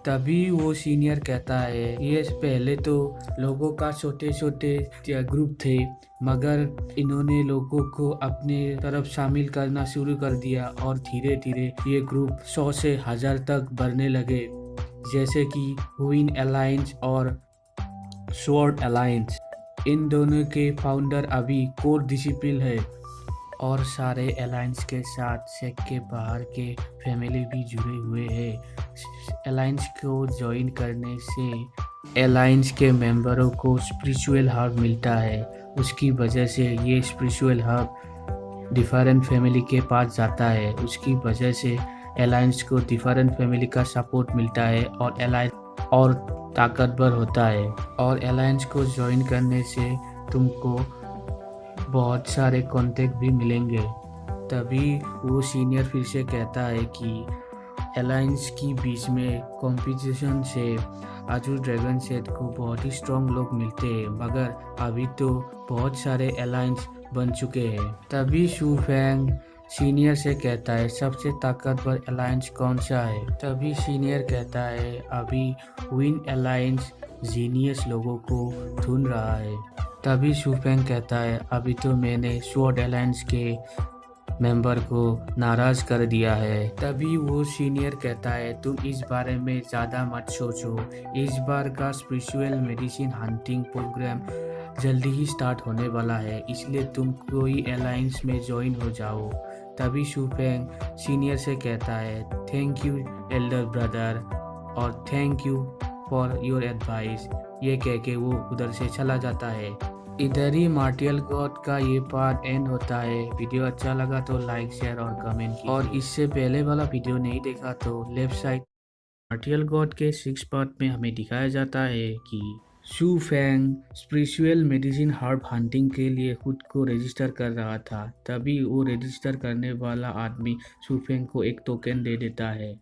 तभी वो सीनियर कहता है, ये पहले तो लोगों का छोटे छोटे ग्रुप थे, मगर इन्होंने लोगों को अपने तरफ शामिल करना शुरू कर दिया और धीरे धीरे ये ग्रुप 100 से 1000 तक बढ़ने लगे, जैसे कि हुइन अलायंस और स्वॉर्ड अलायंस। इन दोनों के फाउंडर अभी कोर डिसिपल है और सारे अलायंस के साथ सेक के बाहर के फैमिली भी जुड़े हुए हैं। अलायंस को ज्वाइन करने से अलायंस के मेंबरों को स्पिरिचुअल हर्ब मिलता है, उसकी वजह से ये स्पिरिचुअल हर्ब डिफरेंट फैमिली के पास जाता है, उसकी वजह से अलायंस को डिफरेंट फैमिली का सपोर्ट मिलता है और अलायंस और ताकतवर होता है। और अलायंस को ज्वाइन करने से तुमको बहुत सारे कॉन्टेक्ट भी मिलेंगे। तभी वो सीनियर फिर से कहता है कि अलायंस की बीच में कंपटीशन से अजूर ड्रैगन सेट को बहुत ही स्ट्रॉन्ग लोग मिलते हैं, मगर अभी तो बहुत सारे अलायंस बन चुके हैं। तभी शू फैंग सीनियर से कहता है, सबसे ताकतवर अलायंस कौन सा है? तभी सीनियर कहता है, अभी विन अलायंस जीनियस लोगों को ढूंढ रहा है। तभी शू फैंग कहता है, अभी तो मैंने स्वॉर्ड अलायंस के मेंबर को नाराज कर दिया है। तभी वो सीनियर कहता है, तुम इस बारे में ज़्यादा मत सोचो, इस बार का स्पिरिचुअल मेडिसिन हंटिंग प्रोग्राम जल्दी ही स्टार्ट होने वाला है, इसलिए तुम कोई अलायंस में ज्वाइन हो जाओ। तभी शू फैंग सीनियर से कहता है, थैंक यू एल्डर ब्रदर और thank you for your advice. ये कह के वो उधर से चला जाता है। इधर ही मार्टियल गॉड का ये पार्ट एंड होता है। वीडियो अच्छा लगा तो लाइक शेयर और कमेंट कीजिए और इससे पहले वाला वीडियो नहीं देखा तो लेफ्ट साइड मार्टियल गॉड के 6 पार्ट में हमें दिखाया जाता है कि Xu Fang spiritual medicine herb hunting के लिए खुद को रजिस्टर कर रहा था। तभी वो रजिस्टर करने वाला आदमी शू फैंग को एक टोकन दे देता है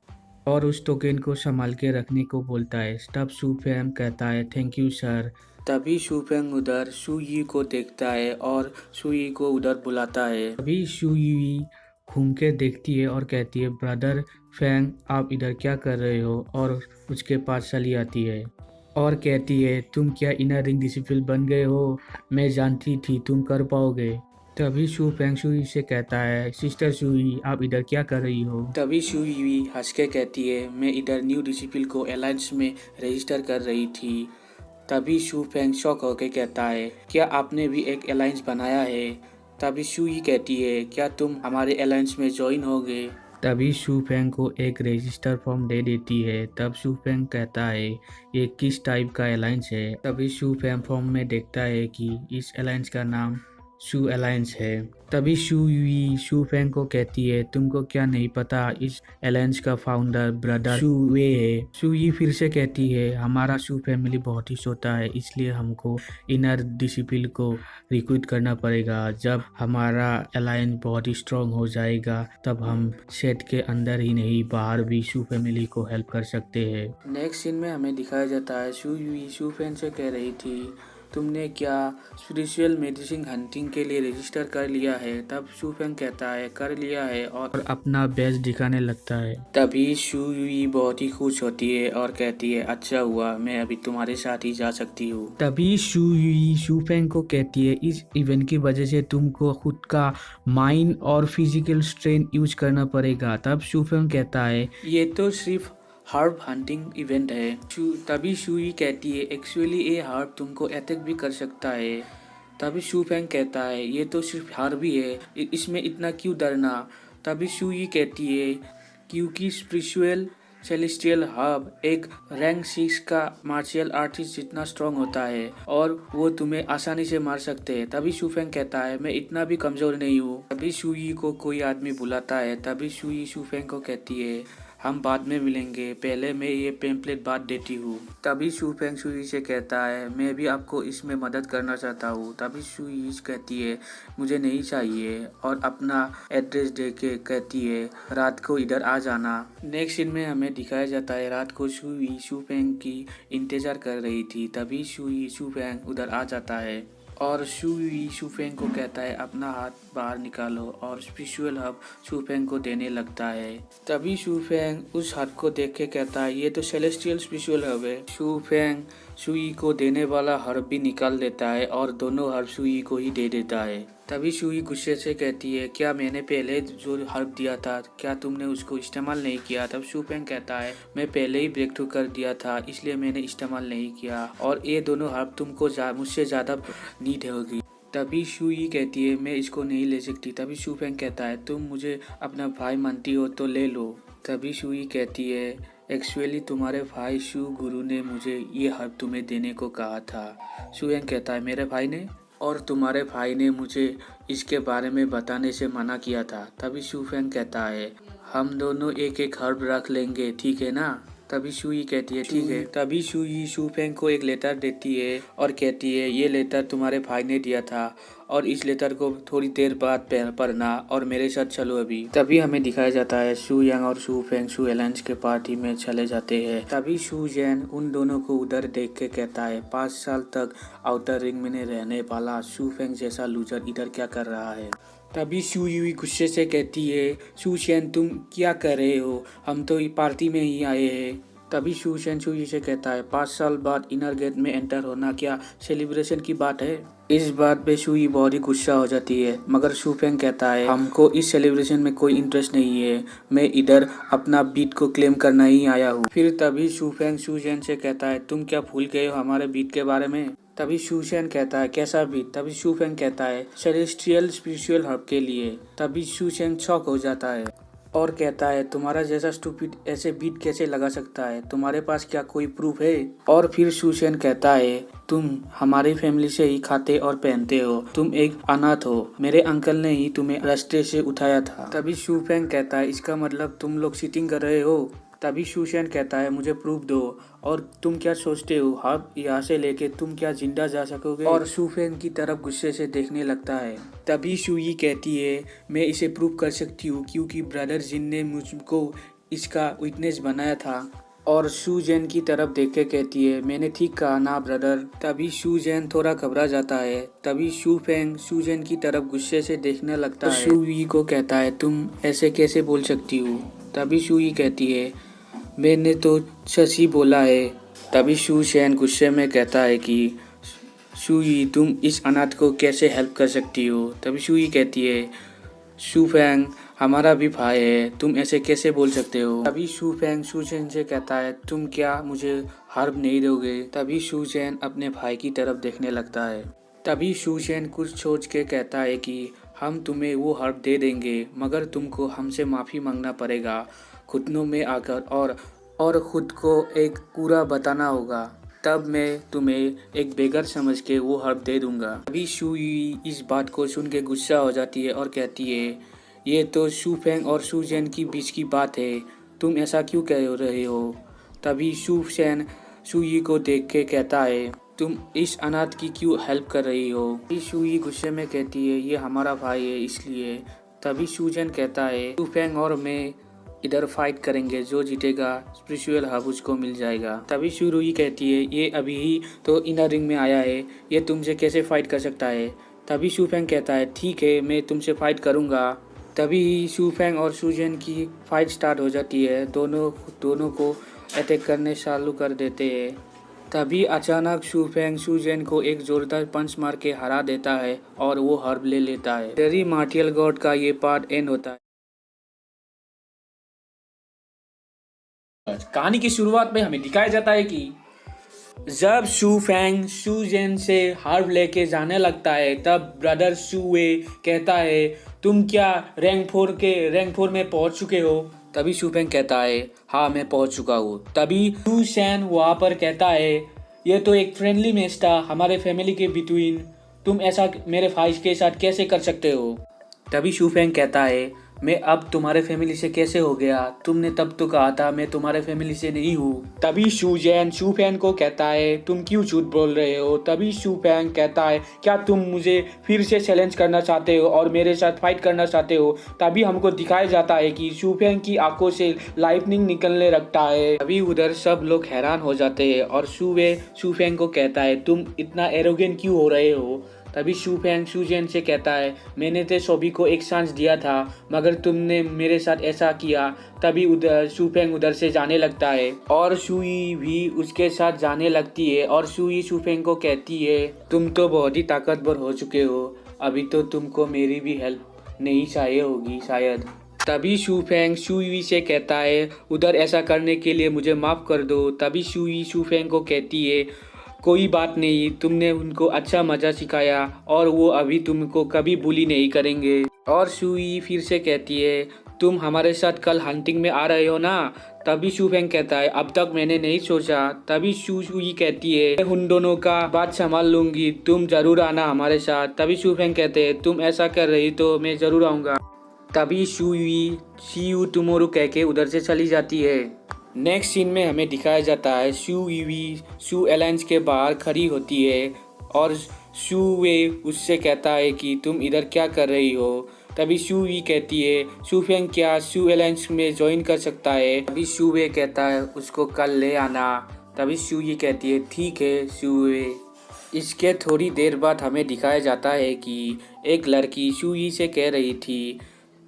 और उस टोकन को संभाल के रखने को बोलता है। तब शू फैंग कहता है, थैंक यू सर। तभी शू फैंग उधर शू यी को देखता है और शू यी को उधर बुलाता है। तभी शू यी घूम के देखती है और कहती है, ब्रदर फैंग आप इधर क्या कर रहे हो? और उसके पास चली आती है और कहती है, तुम क्या इनर रिंग डिसिपल बन गए हो? मैं जानती थी तुम कर पाओगे। तभी शू फैंग शू यी से कहता है, सिस्टर शू यी आप इधर क्या कर रही हो? तभी शू यी हंस के कहती है, मैं इधर न्यू डिसिपल को अलायंस में रजिस्टर कर रही थी। तभी शू फैंग शॉक होकर कहता है, क्या आपने भी एक अलायंस बनाया है? तभी शू यी कहती है, क्या तुम हमारे अलायंस में ज्वाइन होगे? तभी शू फैंग को एक रजिस्टर फॉर्म दे देती है। तब शू फैंग कहता है, ये किस टाइप का अलायंस है? तभी शू फैंग फॉर्म में देखता है कि इस अलायंस का नाम शू अलायंस है। तभी शू यी शू फैंग को कहती है, तुमको क्या नहीं पता इस अलायंस का फाउंडर ब्रदर शू वे है? शू यी फिर से कहती है, हमारा शू फैमिली बहुत ही छोटा है, इसलिए हमको इनर डिसिपल को रिक्रूट करना पड़ेगा। जब हमारा अलायंस बहुत ही स्ट्रॉन्ग हो जाएगा तब हम सेट के अंदर ही नहीं बाहर भी शू फैमिली को हेल्प कर सकते हैं। नेक्स्ट सीन में हमें दिखाया जाता है, शू यी शू फैंग से कह रही थी, तुमने क्या स्पिरिचुअल मेडिसिन हंटिंग के लिए रजिस्टर कर लिया है? तब शू फेंग कहता है कर लिया है और अपना बेस्ट दिखाने लगता है। तभी शू युई बहुत ही खुश होती है और कहती है अच्छा हुआ, मैं अभी तुम्हारे साथ ही जा सकती हूँ। तभी शू युई शू फेंग को कहती है इस इवेंट की वजह से तुमको खुद का माइंड और फिजिकल स्ट्रेंथ यूज करना पड़ेगा। तब शू फेंग कहता है ये तो सिर्फ हर्ब हंटिंग इवेंट है। तभी शूई कहती है एक्चुअली ये हर्ब तुमको अटैक भी कर सकता है। तभी शू फेंग कहता है ये तो सिर्फ हर्ब ही है, इसमें इतना क्यों डरना। तभी शूई कहती है क्योंकि स्पिरिचुअल सेलेस्टियल हर्ब एक रैंक 6 का मार्शियल आर्टिस्ट जितना स्ट्रांग होता है और वो तुम्हें आसानी से मार सकते हैं। तभी शू फेंग कहता है मैं इतना भी कमजोर नहीं हूँ। तभी शूई को कोई आदमी बुलाता है। तभी शूई शू फेंग को कहती है हम बाद में मिलेंगे, पहले मैं ये पेम्पलेट बांट देती हूँ। तभी शू फेंग शूई से कहता है मैं भी आपको इसमें मदद करना चाहता हूँ। तभी शूई कहती है मुझे नहीं चाहिए और अपना एड्रेस दे के कहती है रात को इधर आ जाना। नेक्स्ट सीन में हमें दिखाया जाता है रात को शूई शू फेंग की इंतजार कर रही थी। तभी शूई शू फेंग उधर आ जाता है और शूई शू फेंग को कहता है अपना हाथ बाहर निकालो और स्पिरिचुअल हब शू फेंग को देने लगता है। तभी शू फेंग उस हाथ को देख के कहता है ये तो सेलेस्टियल स्पिरिचुअल हब है। शू फेंग सुई को देने वाला हर्ब भी निकाल लेता है और दोनों हर्ब सुई को ही दे देता है। तभी सुई गुस्से से कहती है क्या मैंने पहले जो हर्ब दिया था क्या तुमने उसको इस्तेमाल नहीं किया? तब शू फेंग कहता है मैं पहले ही ब्रेक थ्रू कर दिया था इसलिए मैंने इस्तेमाल नहीं किया और ये दोनों हर्ब तुमको मुझसे ज़्यादा नीड होगी। तभी शूई कहती है मैं इसको नहीं ले सकती। तभी शू फेंग कहता है तुम मुझे अपना भाई मानती हो तो ले लो। तभी शूई कहती है एक्चुअली तुम्हारे भाई शू गुरु ने मुझे ये हर्ब तुम्हें देने को कहा था। शू फेंग कहता है मेरे भाई ने? और तुम्हारे भाई ने मुझे इसके बारे में बताने से मना किया था। तभी शू फेंग कहता है हम दोनों एक एक हर्ब रख लेंगे, ठीक है ना? तभी शूई कहती है ठीक है। तभी शूई शू फेंग को एक लेटर देती है और कहती है ये लेटर तुम्हारे भाई ने दिया था और इस लेटर को थोड़ी देर बाद पढ़ना और मेरे साथ चलो अभी। तभी हमें दिखाया जाता है शू यांग और शू फेंग शू एलेंस के पार्टी में चले जाते हैं। तभी शू जैन उन दोनों को उधर देख के कहता है 5 साल तक आउटर रिंग में रहने वाला शू फेंग जैसा लूजर इधर क्या कर रहा है। तभी शू युई गुस्से से कहती है शू शेन तुम क्या कर रहे हो, हम तो पार्टी में ही आए हैं। तभी शू शेन शू युई से कहता है 5 साल बाद इनर गेट में एंटर होना क्या सेलिब्रेशन की बात है? इस बात पे शू युई बहुत ही गुस्सा हो जाती है मगर शू फेंग कहता है हमको इस सेलिब्रेशन में कोई इंटरेस्ट नहीं है, मैं इधर अपना बीट को क्लेम करना ही आया हूँ। फिर तभी शू फेंग शू जेन से कहता है तुम क्या भूल गए हो हमारे बीट के बारे में? तभी शू शेन कहता है कैसा बीट? तभी शू फेंग कहता है सेलेस्टियल स्पिरिचुअल हब के लिए। तभी शू शेन शॉक हो जाता है और कहता है तुम्हारा जैसा स्टूपिड ऐसे बीट कैसे लगा सकता है, तुम्हारे पास क्या कोई प्रूफ है? और फिर शू शेन कहता है तुम हमारी फैमिली से ही खाते और पहनते हो, तुम एक अनाथ हो, मेरे अंकल ने ही तुम्हें रास्ते से उठाया था। तभी शू फेंग कहता है इसका मतलब तुम लोग चीटिंग कर रहे हो? तभी शू शेन कहता है मुझे प्रूफ दो और तुम क्या सोचते हो हब यहाँ से लेके तुम क्या जिंदा जा सकोगे? और शू फेंग की तरफ गुस्से से देखने लगता है। तभी शूई कहती है मैं इसे प्रूफ कर सकती हूँ क्योंकि ब्रदर जिन ने मुझको इसका विटनेस बनाया था। और शू जेन की तरफ देख के कहती है मैंने ठीक कहा ना ब्रदर? तभी शू जेन थोड़ा घबरा जाता है। तभी शू फेंग शू जेन की तरफ गुस्से से देखने लगता है। शू युई को कहता है तुम ऐसे कैसे बोल सकती हो? तभी शू युई कहती है मैंने तो सच ही बोला है। तभी शू शेन गुस्से में कहता है कि शू युई तुम इस अनाथ को कैसे हेल्प कर सकती हो? तभी शू युई कहती है शू फेंग हमारा भी भाई है, तुम ऐसे कैसे बोल सकते हो? तभी शू फेंग शू शेन से कहता है तुम क्या मुझे हर्ब नहीं दोगे? तभी शू शेन अपने भाई की तरफ देखने लगता है। तभी शू शेन कुछ सोच के कहता है कि हम तुम्हें वो हर्ब दे देंगे मगर तुमको हमसे माफ़ी मांगना पड़ेगा घुटनों में आकर और खुद को एक पूरा बताना होगा, तब मैं तुम्हें एक बेगर समझ के वो हर्ब दे दूंगा। अभी शू युई इस बात को सुन के गुस्सा हो जाती है और कहती है ये तो शू फेंग और शू जेन की बीच की बात है, तुम ऐसा क्यों कह रहे हो? तभी शू शेन शू युई को देख के कहता है तुम इस अनाथ की क्यों हेल्प कर रही हो? अभी शू युई गुस्से में कहती है ये हमारा भाई है इसलिए। तभी शू जेन कहता है शू फेंग और मैं इधर फाइट करेंगे, जो जीतेगा स्पिरिचुअल हब उसको मिल जाएगा। तभी शुरुई कहती है ये अभी ही तो इनर रिंग में आया है, ये तुमसे कैसे फाइट कर सकता है। तभी शूफेंग कहता है ठीक है मैं तुमसे फाइट करूँगा। तभी शूफेंग और सूजन की फाइट स्टार्ट हो जाती है, दोनों को अटैक करने चालू कर देते हैं। तभी अचानक शूफेंग सूजन को एक जोरदार पंच मार के हरा देता है और वो हर्ब ले लेता है। तेरी मार्टियल गॉड का ये पार्ट एंड होता है। कहानी की शुरुआत में हमें दिखाया जाता है कि जब शूफेंग सूजन से हर्ब लेके जाने लगता है तब ब्रदर शूवे कहता है तुम क्या रैंक 4 में पहुंच चुके हो। तभी शूफेंग कहता है हाँ मैं पहुंच चुका हूँ। तभी शूशैन वहाँ पर कहता है ये तो एक फ्रेंडली मैच था हमारे फैमिली के बिटवीन, तुम ऐसा मेरे भाई के साथ कैसे कर सकते हो। तभी शूफेंग कहता है मैं अब तुम्हारे फैमिली से कैसे हो गया, तुमने तब तो कहा था मैं तुम्हारे फैमिली से नहीं हूँ। तभी शूजैन शूफेंग को कहता है तुम क्यों झूठ बोल रहे हो। तभी शूफेंग कहता है क्या तुम मुझे फिर से चैलेंज करना चाहते हो और मेरे साथ फाइट करना चाहते हो। तभी हमको दिखाया जाता है कि शूफेंग की आंखों से लाइटनिंग निकलने लगता है। तभी उधर सब लोग हैरान हो जाते हैं और शूफेंग को कहता है तुम इतना एरोगेंट क्यों हो रहे हो। तभी शूफेंग सूजन से कहता है मैंने तो सभी को एक चांस दिया था मगर तुमने मेरे साथ ऐसा किया। तभी उधर शूफेंग उधर से जाने लगता है और सुई भी उसके साथ जाने लगती है और सुई शूफेंग को कहती है तुम तो बहुत ही ताकतवर हो चुके हो, अभी तो तुमको मेरी भी हेल्प नहीं चाहिए होगी शायद। तभी शूफेंग सुई से कहता है उधर ऐसा करने के लिए मुझे माफ़ कर दो। तभी सुई शूफेंग को कहती है कोई बात नहीं, तुमने उनको अच्छा मजा सिखाया और वो अभी तुमको कभी बुली नहीं करेंगे। और सुई फिर से कहती है तुम हमारे साथ कल हंटिंग में आ रहे हो ना। तभी शूफेंग कहता है अब तक मैंने नहीं सोचा। तभी सुई कहती है मैं उन दोनों का बात संभाल लूंगी, तुम जरूर आना हमारे साथ। तभी शूफेंग कहते हैं तुम ऐसा कर रही तो मैं जरूर आऊँगा। तभी सुई सी यू टुमारो कह के उधर से चली जाती है। नेक्स्ट सीन में हमें दिखाया जाता है शू एलायंस के बाहर खड़ी होती है और शूवे उससे कहता है कि तुम इधर क्या कर रही हो। तभी शूवी कहती है शूफेंग क्या शू एलायंस में ज्वाइन कर सकता है। तभी शूवे कहता है उसको कल ले आना। तभी शूई कहती है ठीक है शूवे। इसके थोड़ी देर बाद हमें दिखाया जाता है कि एक लड़की शूई से कह रही थी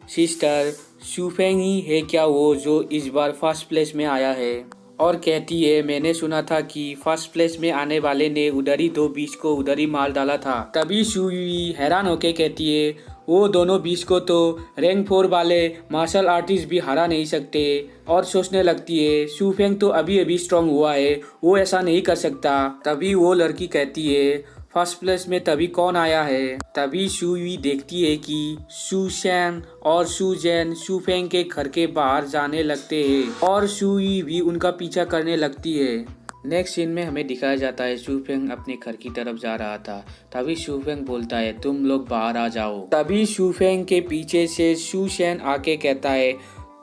सिस्टर शूफेंग ही है क्या वो जो इस बार फर्स्ट प्लेस में आया है। और कहती है मैंने सुना था कि फर्स्ट प्लेस में आने वाले ने उधर ही 2 बीच को उधर ही मार डाला था। तभी शूई हैरान होके कहती है वो दोनों बीच को तो रैंक 4 वाले मार्शल आर्टिस्ट भी हरा नहीं सकते। और सोचने लगती है शूफेंग तो अभी अभी स्ट्रांग हुआ है, वो ऐसा नहीं कर सकता। तभी वो लड़की कहती है फर्स्ट प्लेस में तभी कौन आया है। तभी शूई देखती है कि शूशैन और शूजैन शूफेंग के घर के बाहर जाने लगते हैं और शूई भी उनका पीछा करने लगती है। नेक्स्ट सीन में हमें दिखाया जाता है शूफेंग अपने घर की तरफ जा रहा था। तभी शूफेंग बोलता है तुम लोग बाहर आ जाओ। तभी शूफेंग के पीछे से शूशैन आके कहता है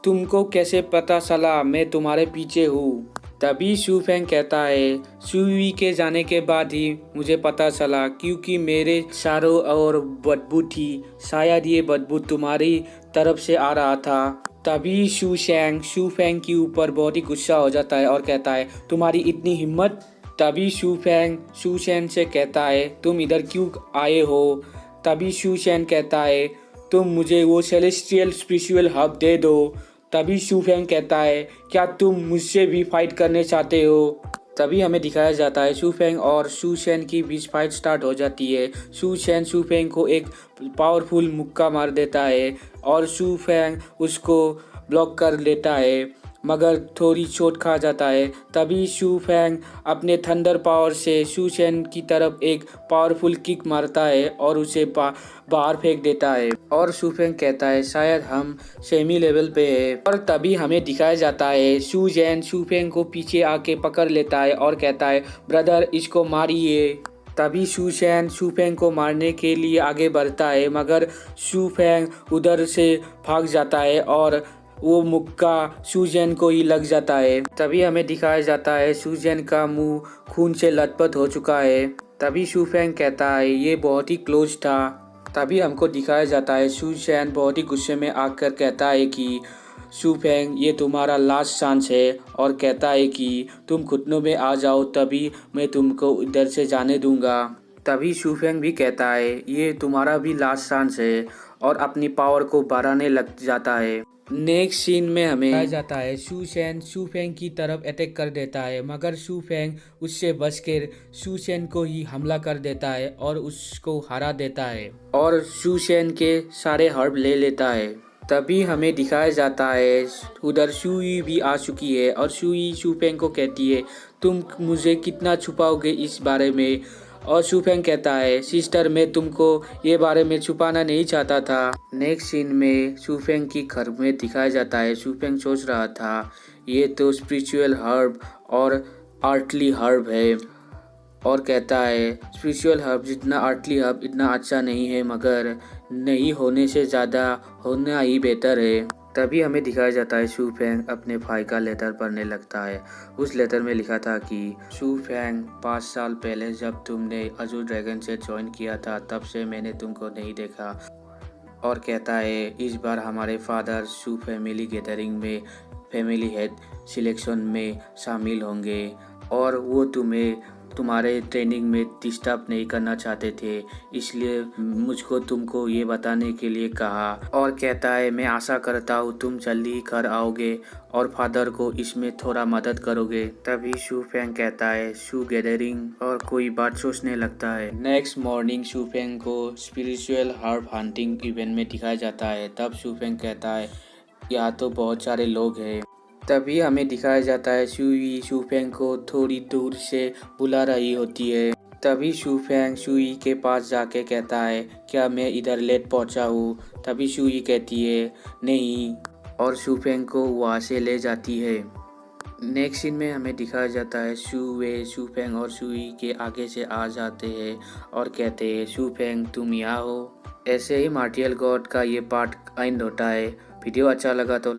तुमको कैसे पता चला मैं तुम्हारे पीछे हूँ। तभी शूफेंग कहता है सुई के जाने के बाद ही मुझे पता चला क्योंकि मेरे चारों ओर बदबू थी, शायद ये बदबू तुम्हारी तरफ से आ रहा था। तभी शूफेंग के ऊपर बहुत ही गुस्सा हो जाता है और कहता है तुम्हारी इतनी हिम्मत। तभी शूफेंग शूशैन से कहता है तुम इधर क्यों आए हो। तभी शूशैन कहता है तुम मुझे वो सेलेस्टियल स्पिरिचुअल हब दे दो। तभी शूफेंग कहता है क्या तुम मुझसे भी फाइट करने चाहते हो। तभी हमें दिखाया जाता है शूफेंग और शूशैन की बीच फाइट स्टार्ट हो जाती है। शूशैन शूफेंग को एक पावरफुल मुक्का मार देता है और शूफेंग उसको ब्लॉक कर लेता है मगर थोड़ी चोट खा जाता है। तभी शूफेंग अपने थंडर पावर से शूशैन की तरफ एक पावरफुल किक मारता है और उसे बाहर फेंक देता है और शूफेंग कहता है शायद हम सेमी लेवल पे है। और तभी हमें दिखाया जाता है शूजैन शूफेंग को पीछे आके पकड़ लेता है और कहता है ब्रदर इसको मारिए। तभी शूशैन शूफेंग को मारने के लिए आगे बढ़ता है मगर शूफेंग उधर से भाग जाता है और वो मुक्का शूजैन को ही लग जाता है। तभी हमें दिखाया जाता है शूजैन का मुंह खून से लथपथ हो चुका है। तभी शूफेंग कहता है ये बहुत ही क्लोज था। तभी हमको दिखाया जाता है शूशैन बहुत ही गुस्से में आकर कहता है कि शू फेंग ये तुम्हारा लास्ट चांस है और कहता है कि तुम घुटनों में आ जाओ तभी मैं तुमको इधर से जाने दूंगा। तभी शू फेंग भी कहता है ये तुम्हारा भी लास्ट चांस है और अपनी पावर को बढ़ाने लग जाता है। नेक्स्ट सीन में हमें बताया जाता है शू शेन शू फेंग की तरफ अटैक कर देता है, मगर शू फेंग उससे बचकर शू शेन को ही हमला कर देता है और उसको हरा देता है और शू शेन के सारे हर्ब ले लेता है। तभी हमें दिखाया जाता है उधर शुई भी आ चुकी है और शुई शू फेंग को कहती है तुम मुझे कितना छुपाओगे इस बारे में। और शू फेंग कहता है सिस्टर मैं तुमको ये बारे में छुपाना नहीं चाहता था। नेक्स्ट सीन में शू फेंग की घर में दिखाया जाता है शू फेंग सोच रहा था ये तो स्पिरिचुअल हर्ब और आर्टली हर्ब है और कहता है स्पिरिचुअल हर्ब जितना आर्टली हर्ब इतना अच्छा नहीं है, मगर नहीं होने से ज़्यादा होना ही बेहतर है। तभी हमें दिखाया जाता है शू फेंग अपने भाई का लेटर पढ़ने लगता है। उस लेटर में लिखा था कि शू फेंग 5 साल पहले जब तुमने अजूर ड्रैगन से ज्वाइन किया था तब से मैंने तुमको नहीं देखा। और कहता है इस बार हमारे फादर शू फैमिली गैदरिंग में फैमिली हेड सिलेक्शन में शामिल होंगे और वो तुम्हें तुम्हारे ट्रेनिंग में डिस्टर्ब नहीं करना चाहते थे, इसलिए मुझको तुमको ये बताने के लिए कहा। और कहता है मैं आशा करता हूँ तुम जल्दी घर आओगे और फादर को इसमें थोड़ा मदद करोगे। तभी शू फेंग कहता है शू गैदरिंग और कोई बात सोचने लगता है। नेक्स्ट मॉर्निंग शू फेंग को स्पिरिचुअल हर्ब हंटिंग इवेंट में दिखाया जाता है। तब शू फेंग कहता है यहाँ तो बहुत सारे लोग हैं। तभी हमें दिखाया जाता है शुई शू फेंग को थोड़ी दूर से बुला रही होती है। तभी शू फेंग शुई के पास जाके कहता है क्या मैं इधर लेट पहुंचा हूँ। तभी शुई कहती है नहीं और शू फेंग को वहाँ से ले जाती है। नेक्स्ट सीन में हमें दिखाया जाता है शू फेंग और शुई के आगे से आ जाते हैं और कहते हैं शू फेंग तुम यहाँ हो। ऐसे ही मार्टियल गॉड का ये पार्ट एंड होता है। वीडियो अच्छा लगा तो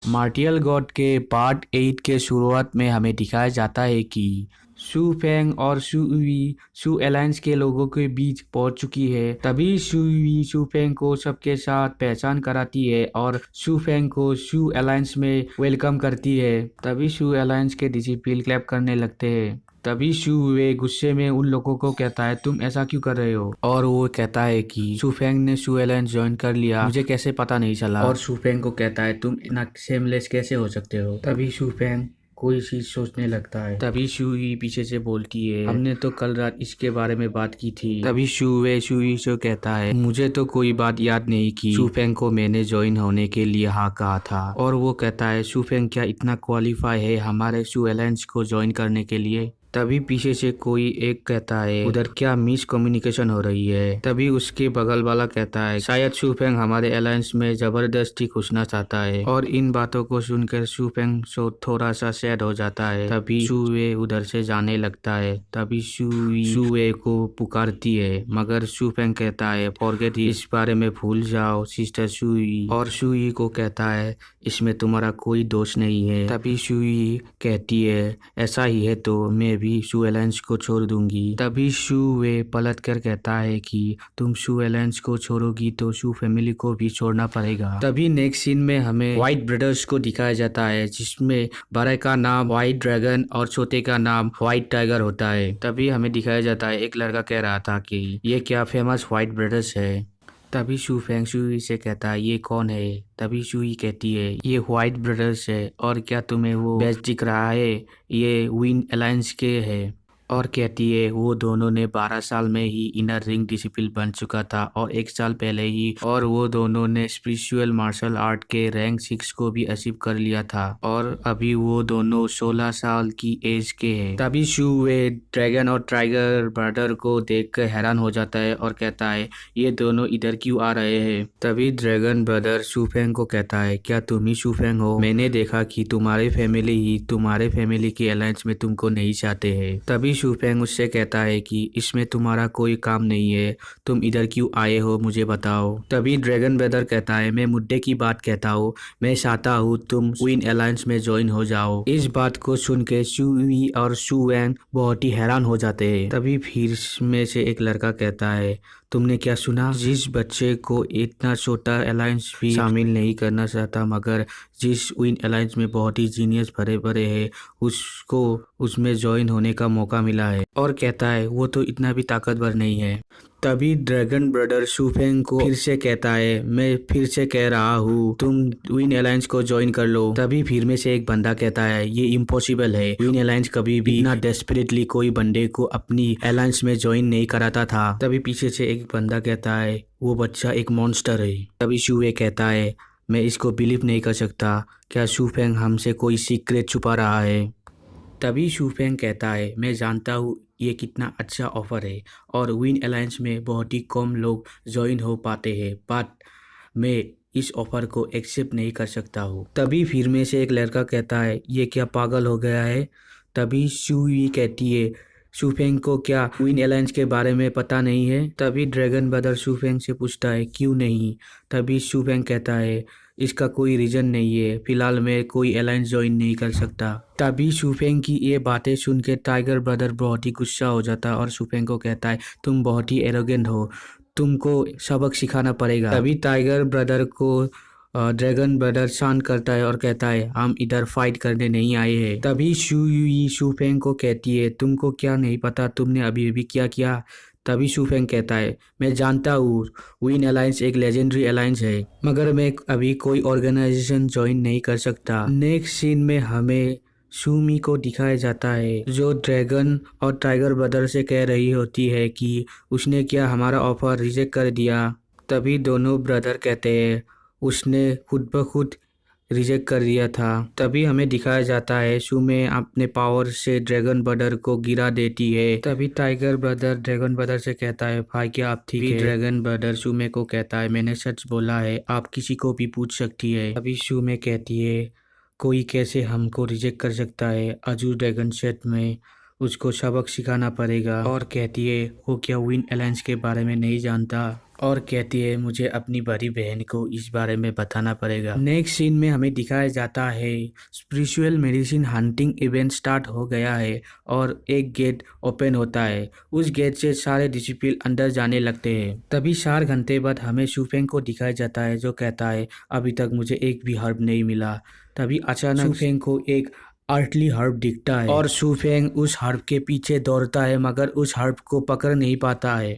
मार्टियल गॉड के पार्ट 8 के शुरुआत में हमें दिखाया जाता है कि शू फेंग और शुई शू अलायंस के लोगों के बीच पहुंच चुकी है। तभी शुई शू फेंग को सबके साथ पहचान कराती है और शू फेंग को शू अलायंस में वेलकम करती है। तभी शू अलायंस के डिसिपल क्लैप करने लगते हैं। तभी शू वे गुस्से में उन लोगों को कहता है तुम ऐसा क्यों कर रहे हो। और वो कहता है कि शू फेंग ने शू अलायंस ज्वाइन कर लिया, मुझे कैसे पता नहीं चला। और शू फेंग को कहता है तुम इतना शेमलेस कैसे हो सकते हो। तभी शू फेंग कोई चीज सोचने लगता है। तभी शुई पीछे से बोलती है हमने तो कल रात इसके बारे में बात की थी। तभी शुई से कहता है मुझे तो कोई बात याद नहीं की शू फेंग को मैंने ज्वाइन होने के लिए हाँ कहा था। और वो कहता है शू फेंग क्या इतना क्वालिफाई है हमारे शू अलायंस को ज्वाइन करने के लिए। तभी पीछे से कोई एक कहता है उधर क्या मिस कम्युनिकेशन हो रही है। तभी उसके बगल वाला कहता है शायद शू फेंग हमारे अलायंस में जबरदस्ती घुसना चाहता है। और इन बातों को सुनकर शू फेंग थोड़ा सा सैड हो जाता है। तभी शुए उधर से जाने लगता है। तभी शुए को पुकारती है, मगर शू फेंग कहता है फॉरगेट इस बारे में भूल जाओ सिस्टर शुई। और शुई को कहता है इसमें तुम्हारा कोई दोष नहीं है। तभी शुई कहती है ऐसा ही है तो मैं भी शू अलायंस को छोड़ दूंगी। तभी शू वे पलट कर कहता है कि तुम शू अलायंस को छोड़ोगी तो शू फैमिली को भी छोड़ना पड़ेगा। तभी नेक्स्ट सीन में हमें व्हाइट ब्रदर्स को दिखाया जाता है, जिसमें बड़े का नाम व्हाइट ड्रैगन और छोटे का नाम व्हाइट टाइगर होता है। तभी हमें दिखाया जाता है एक लड़का कह रहा था कि ये क्या फेमस व्हाइट ब्रदर्स है। तभी शू फेंग शुई से कहता है ये कौन है। तभी शुई कहती है ये व्हाइट ब्रदर्स है। और क्या तुम्हें वो बेस्ट दिख रहा है, ये विन अलायंस के है। और कहती है वो दोनों ने 12 साल में ही इनर रिंग डिसिपल बन चुका था और 1 साल पहले ही, और वो दोनों ने स्पिरिचुअल मार्शल आर्ट के रैंक 6 को भी अचीव कर लिया था और अभी वो दोनों 16 साल की एज के हैं। तभी शू वे ड्रैगन और टाइगर ब्रदर को देखकर हैरान हो जाता है और कहता है ये दोनों इधर क्यों आ रहे हैं। तभी ड्रैगन ब्रदर शू फेंग को कहता है क्या तुम ही शू फेंग हो, मैंने देखा कि तुम्हारे फैमिली के अलायंस में तुमको नहीं चाहते हैं। तभी शू फेंग उससे कहता है कि इसमें तुम्हारा कोई काम नहीं है, तुम इधर क्यों आए हो मुझे बताओ। तभी ड्रैगन ब्रदर कहता है मैं मुद्दे की बात कहता हूँ, मैं चाहता हूँ तुम विन अलायंस में ज्वाइन हो जाओ। इस बात को सुन के शुई और शू वैन बहुत ही हैरान हो जाते हैं। तभी फिर में से एक लड़का कहता है तुमने क्या सुना? जिस बच्चे को इतना छोटा अलायंस भी शामिल नहीं करना चाहता, मगर जिस विन अलायंस में बहुत ही जीनियस भरे भरे है, उसको उसमें ज्वाइन होने का मौका मिला है। और कहता है वो तो इतना भी ताकतवर नहीं है। तभी ड्रैगन ब्रदर शूफेंग को फिर से कहता है, मैं फिर से कह रहा हूँ तुम विन अलायंस को ज्वाइन कर लो। तभी फिर में से एक बंदा कहता है ये इम्पॉसिबल है, विन अलायंस कभी भी इतना डेस्परेटली कोई बंदे को अपनी अलायंस में ज्वाइन नहीं कराता था। तभी पीछे से एक बंदा कहता है वो बच्चा एक मॉन्स्टर है। तभी शूवे कहता है मैं इसको बिलीव नहीं कर सकता, क्या शूफेंग हमसे कोई सीक्रेट छुपा रहा है? तभी शूफेंग कहता है मैं जानता हूँ ये कितना अच्छा ऑफर है और विन अलायंस में बहुत ही कम लोग ज्वाइन हो पाते हैं, बट मैं इस ऑफर को एक्सेप्ट नहीं कर सकता हूँ। तभी फिर में से एक लड़का कहता है ये क्या पागल हो गया है? तभी शूई कहती है शूफेंग को क्या विन अलायंस के बारे में पता नहीं है? तभी ड्रैगन ब्रदर शूफेंग से पूछता है क्यों नहीं? तभी शूफेंग कहता है इसका कोई रीजन नहीं है, फिलहाल मैं कोई अलायंस ज्वाइन नहीं कर सकता। तभी शूफेंग की ये बातें सुन के टाइगर ब्रदर बहुत ही गुस्सा हो जाता है और शूफेंग को कहता है तुम बहुत ही एरोगेंट हो, तुमको सबक सिखाना पड़ेगा। तभी टाइगर ब्रदर को ड्रैगन ब्रदर शांत करता है और कहता है हम इधर फाइट करने नहीं आए हैं। तभी शूई शूफेंग को कहती है तुमको क्या नहीं पता तुमने अभी अभी क्या किया? तभी शूफेंग कहता है मैं जानता हूँ विन अलायंस एक लेजेंडरी अलायंस है, मगर मैं अभी कोई ऑर्गेनाइजेशन ज्वाइन नहीं कर सकता। नेक्स्ट सीन में हमें शूमी को दिखाया जाता है जो ड्रैगन और टाइगर ब्रदर से कह रही होती है कि उसने क्या हमारा ऑफर रिजेक्ट कर दिया। तभी दोनों ब्रदर कहते हैं उसने खुद ब खुद रिजेक्ट कर दिया था। तभी हमें दिखाया जाता है शूमे अपने पावर से ड्रैगन ब्रदर को गिरा देती है। तभी टाइगर ब्रदर ड्रैगन ब्रदर से कहता है भाई क्या आप ठीक है? ड्रैगन ब्रदर शूमे को कहता है मैंने सच बोला है, आप किसी को भी पूछ सकती है। तभी शूमे कहती है कोई कैसे हमको रिजेक्ट कर सकता है, अजू ड्रैगन सेट में उसको सबक सिखाना पड़ेगा। और कहती है वो क्या विन अलायंस के बारे में नहीं जानता, और कहती है मुझे अपनी बड़ी बहन को इस बारे में बताना पड़ेगा। नेक्स्ट सीन में हमें दिखाया जाता है spiritual medicine hunting event start हो गया है और एक गेट ओपन होता है। उस गेट से सारे डिसिपल अंदर जाने लगते हैं। तभी 4 घंटे बाद हमें शूफेंग को दिखाया जाता है जो कहता है अभी तक मुझे एक भी हर्ब नहीं मिला। तभी अचानक शूफेंग को एक अर्टली हर्ब दिखता है और शूफेंग उस हर्ब के पीछे दौड़ता है, मगर उस हर्ब को पकड़ नहीं पाता है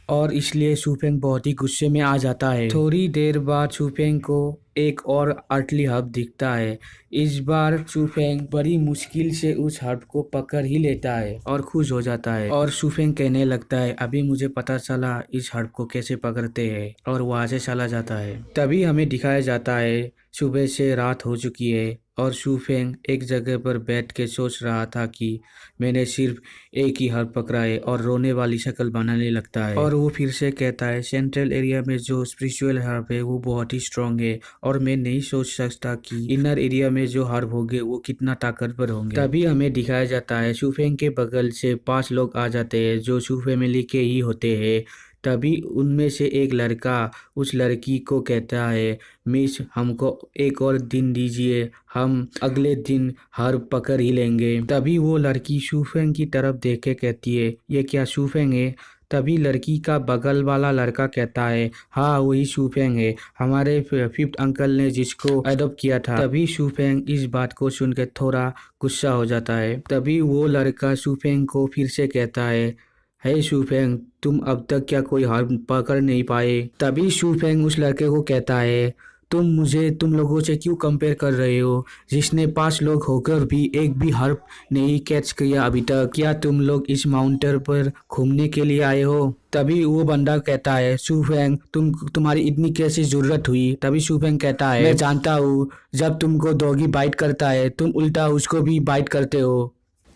और इसलिए शूफेंग बहुत ही गुस्से में आ जाता है। थोड़ी देर बाद शूफेंग को एक और अर्टली हर्ब दिखता है। इस बार शूफेंग बड़ी मुश्किल से उस हर्ब को पकड़ ही लेता है और खुश हो जाता है और शूफेंग कहने लगता है अभी मुझे पता चला इस हर्ब को कैसे पकड़ते हैं, और वहां से चला जाता है। तभी हमें दिखाया जाता है सुबह से रात हो चुकी है और शूफेंग एक जगह पर बैठ के सोच रहा था कि मैंने सिर्फ एक ही हर्ब पकड़ा है, और रोने वाली शक्ल बनाने लगता है। और वो फिर से कहता है सेंट्रल एरिया में जो स्पिरिचुअल हर्ब है वो बहुत ही स्ट्रांग है और मैं नहीं सोच सकता कि इनर एरिया में जो हर्ब होंगे वो कितना ताकतवर होंगे। तभी हमें दिखाया जाता है शूफेंग के बगल से 5 लोग आ जाते हैं जो शू फैमिली के ही होते हैं। तभी उनमें से एक लड़का उस लड़की को कहता है मिस हमको एक और दिन दीजिए, हम अगले दिन हर्ब पकड़ ही लेंगे। तभी वो लड़की शूफेंग की तरफ देख के कहती है ये क्या शूफेंग है? तभी लड़की का बगल वाला लड़का कहता है हाँ वही शूफेंग है, हमारे 5th अंकल ने जिसको अडॉप्ट किया था। तभी शूफेंग इस बात को सुनकर थोड़ा गुस्सा हो जाता है। तभी वो लड़का शूफेंग को फिर से कहता है हे शूफेंग तुम अब तक क्या कोई हर्ब पकड़ नहीं पाए? तभी शूफेंग उस लड़के को कहता है तुम मुझे तुम लोगों से क्यों कंपेयर कर रहे हो, जिसने 5 लोग होकर भी एक भी हर्ब नहीं कैच किया अभी तक? क्या तुम लोग इस माउंटेन पर घूमने के लिए आए हो? तभी वो बंदा कहता है शूफेंग तुम्हारी इतनी कैसी जरूरत हुई? तभी शूफेंग कहता है मैं जानता हूँ जब तुमको डॉगी बाइट करता है तुम उल्टा उसको भी बाइट करते हो।